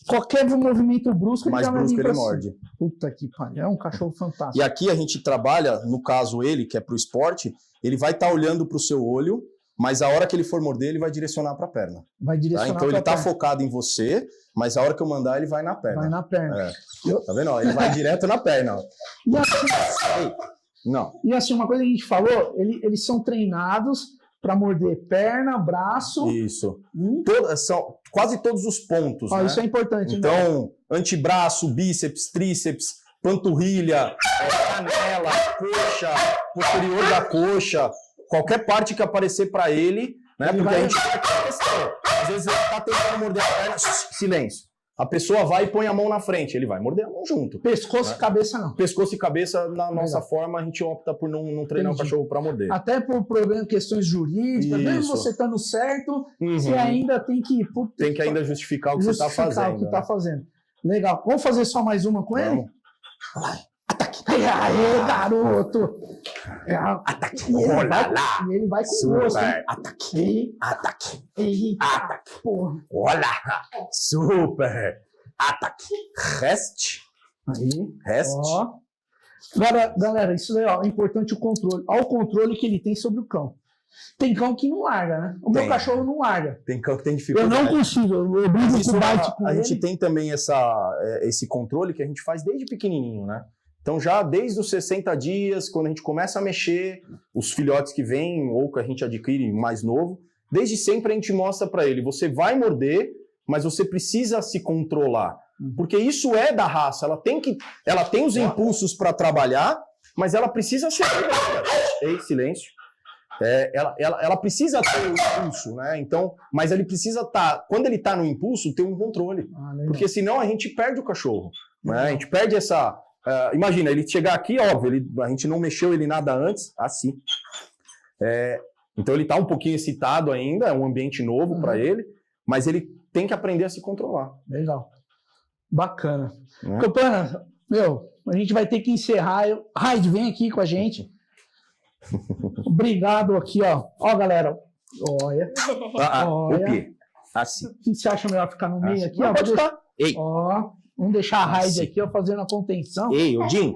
qualquer movimento brusco, Mais ele já vai brusco vir ele pra cima. morde. Puta que pariu. É um cachorro fantástico. E aqui a gente trabalha, no caso ele, que é pro esporte, ele vai estar olhando pro seu olho, mas a hora que ele for morder, ele vai direcionar pra perna. Vai Tá? direcionar Então ele pra tá perna. focado em você, mas a hora que eu mandar, ele vai na perna. Vai na perna. É. Tá vendo? Ó, ele vai direto na perna. Ó. E assim, Ei. Não. E assim, uma coisa que a gente falou, eles são treinados para morder perna, braço. Isso. Hum? São quase todos os pontos, Ó, né? isso é importante. né? Então, antebraço, bíceps, tríceps, panturrilha, canela, coxa, posterior da coxa, qualquer parte que aparecer para ele, né? Ele Porque vai- a gente tem aquela questão. Às vezes ele tá tentando morder a perna, silêncio. A pessoa vai e põe a mão na frente, ele vai morder a mão junto. Pescoço e cabeça não. Pescoço e cabeça, na nossa Legal. forma, a gente opta por não treinar Entendi. o cachorro para morder. Até por problema, questões jurídicas, mesmo Isso. você estando certo, Uhum. você ainda tem que... puta, Tem que ainda justificar o que você está justificar fazendo. o que tá né? fazendo. Legal. Vamos fazer só mais uma com ele? Vamos. Aê, garoto! Ataque. E ele Olha vai, lá. e ele vai com gosto, hein? Super. Ataque. Ei, Ataque. ei, Ataque. porra. Olha. Super. Ataque. Rest. Aí, Rest. ó. Galera, isso daí, ó, é importante o controle. Olha o controle que ele tem sobre o cão. Tem cão que não larga, né? O meu Tem. cachorro não larga. Tem cão que tem Eu dificuldade. não consigo, eu brigo Isso, com o bite com a ele. gente tem também esse controle que a gente faz desde pequenininho, né? Então já desde os 60 dias, quando a gente começa a mexer, os filhotes que vêm ou que a gente adquire mais novo, desde sempre a gente mostra para ele, você vai morder, mas você precisa se controlar. Porque isso é da raça, ela tem os impulsos para trabalhar, mas ela precisa ser... Ei, silêncio. Ela precisa ter o impulso, né? Então, mas ele precisa estar, quando ele está no impulso, ter um controle. Ah, legal. Porque senão a gente perde o cachorro, né? A gente perde essa... imagina, ele chegar aqui, óbvio, a gente não mexeu ele nada antes, assim. Então ele está um pouquinho excitado ainda, é um ambiente novo para ele, mas ele tem que aprender a se controlar. Legal. Bacana. Né? Campana, a gente vai ter que encerrar. Raid, vem aqui com a gente. Obrigado aqui, ó. Ó, galera. Olha. O Olha. quê? Assim. O que você acha melhor ficar no meio aqui? Não, Ó, pode Vou ficar. Ei, Ó, vamos deixar a Raid Assim. aqui, ó, fazendo a contenção. ei, Odin.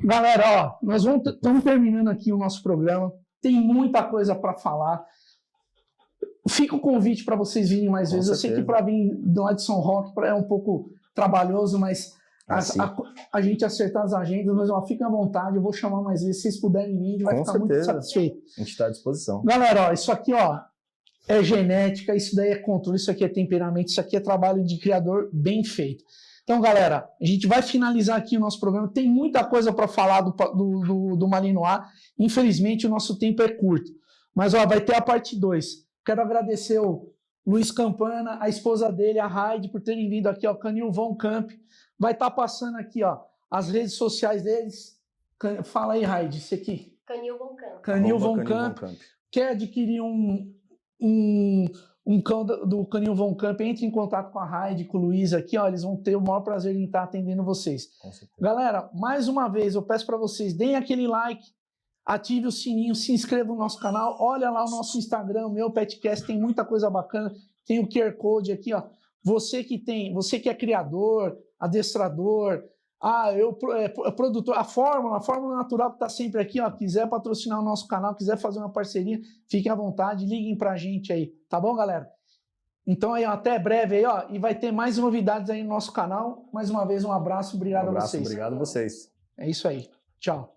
Galera, ó, nós estamos terminando aqui o nosso programa. Tem muita coisa para falar. Fica o convite para vocês virem mais Com vezes. Eu sei que certeza. para vir do lado de São Roque é um pouco trabalhoso, mas Assim. a gente acertar as agendas, mas ó, fiquem à vontade, eu vou chamar mais vezes. Se vocês puderem vir, a gente vai Com ficar muito certeza. satisfeito. A gente está à disposição. Galera, ó, isso aqui, ó, é genética, isso daí é controle, isso aqui é temperamento, isso aqui é trabalho de criador bem feito. Então, galera, a gente vai finalizar aqui o nosso programa. Tem muita coisa para falar do Malinois. Infelizmente, o nosso tempo é curto. Mas ó, vai ter a parte 2. Quero agradecer o Luiz Campana, a esposa dele, a Raide, por terem vindo aqui, ó, Canil Von Camp. Vai estar passando aqui, ó, as redes sociais deles. Fala aí, Raide, esse aqui. Canil Von Camp. Canil Von Camp. Quer adquirir um cão do Canil Von Camp, entre em contato com a Raide, com o Luiz aqui, ó, eles vão ter o maior prazer em estar atendendo vocês. Galera, mais uma vez, eu peço para vocês, deem aquele like, ative o sininho, se inscreva no nosso canal, olha lá o nosso Instagram, o meu Petcast, tem muita coisa bacana, tem o QR Code aqui, ó. Você que é criador, adestrador, produtor, a fórmula natural que está sempre aqui, ó, quiser patrocinar o nosso canal, quiser fazer uma parceria, fiquem à vontade, liguem pra gente aí, tá bom, galera? Então aí, ó, até breve aí, ó, e vai ter mais novidades aí no nosso canal. Mais uma vez, um abraço, obrigado a vocês. Obrigado a vocês. É isso aí, tchau.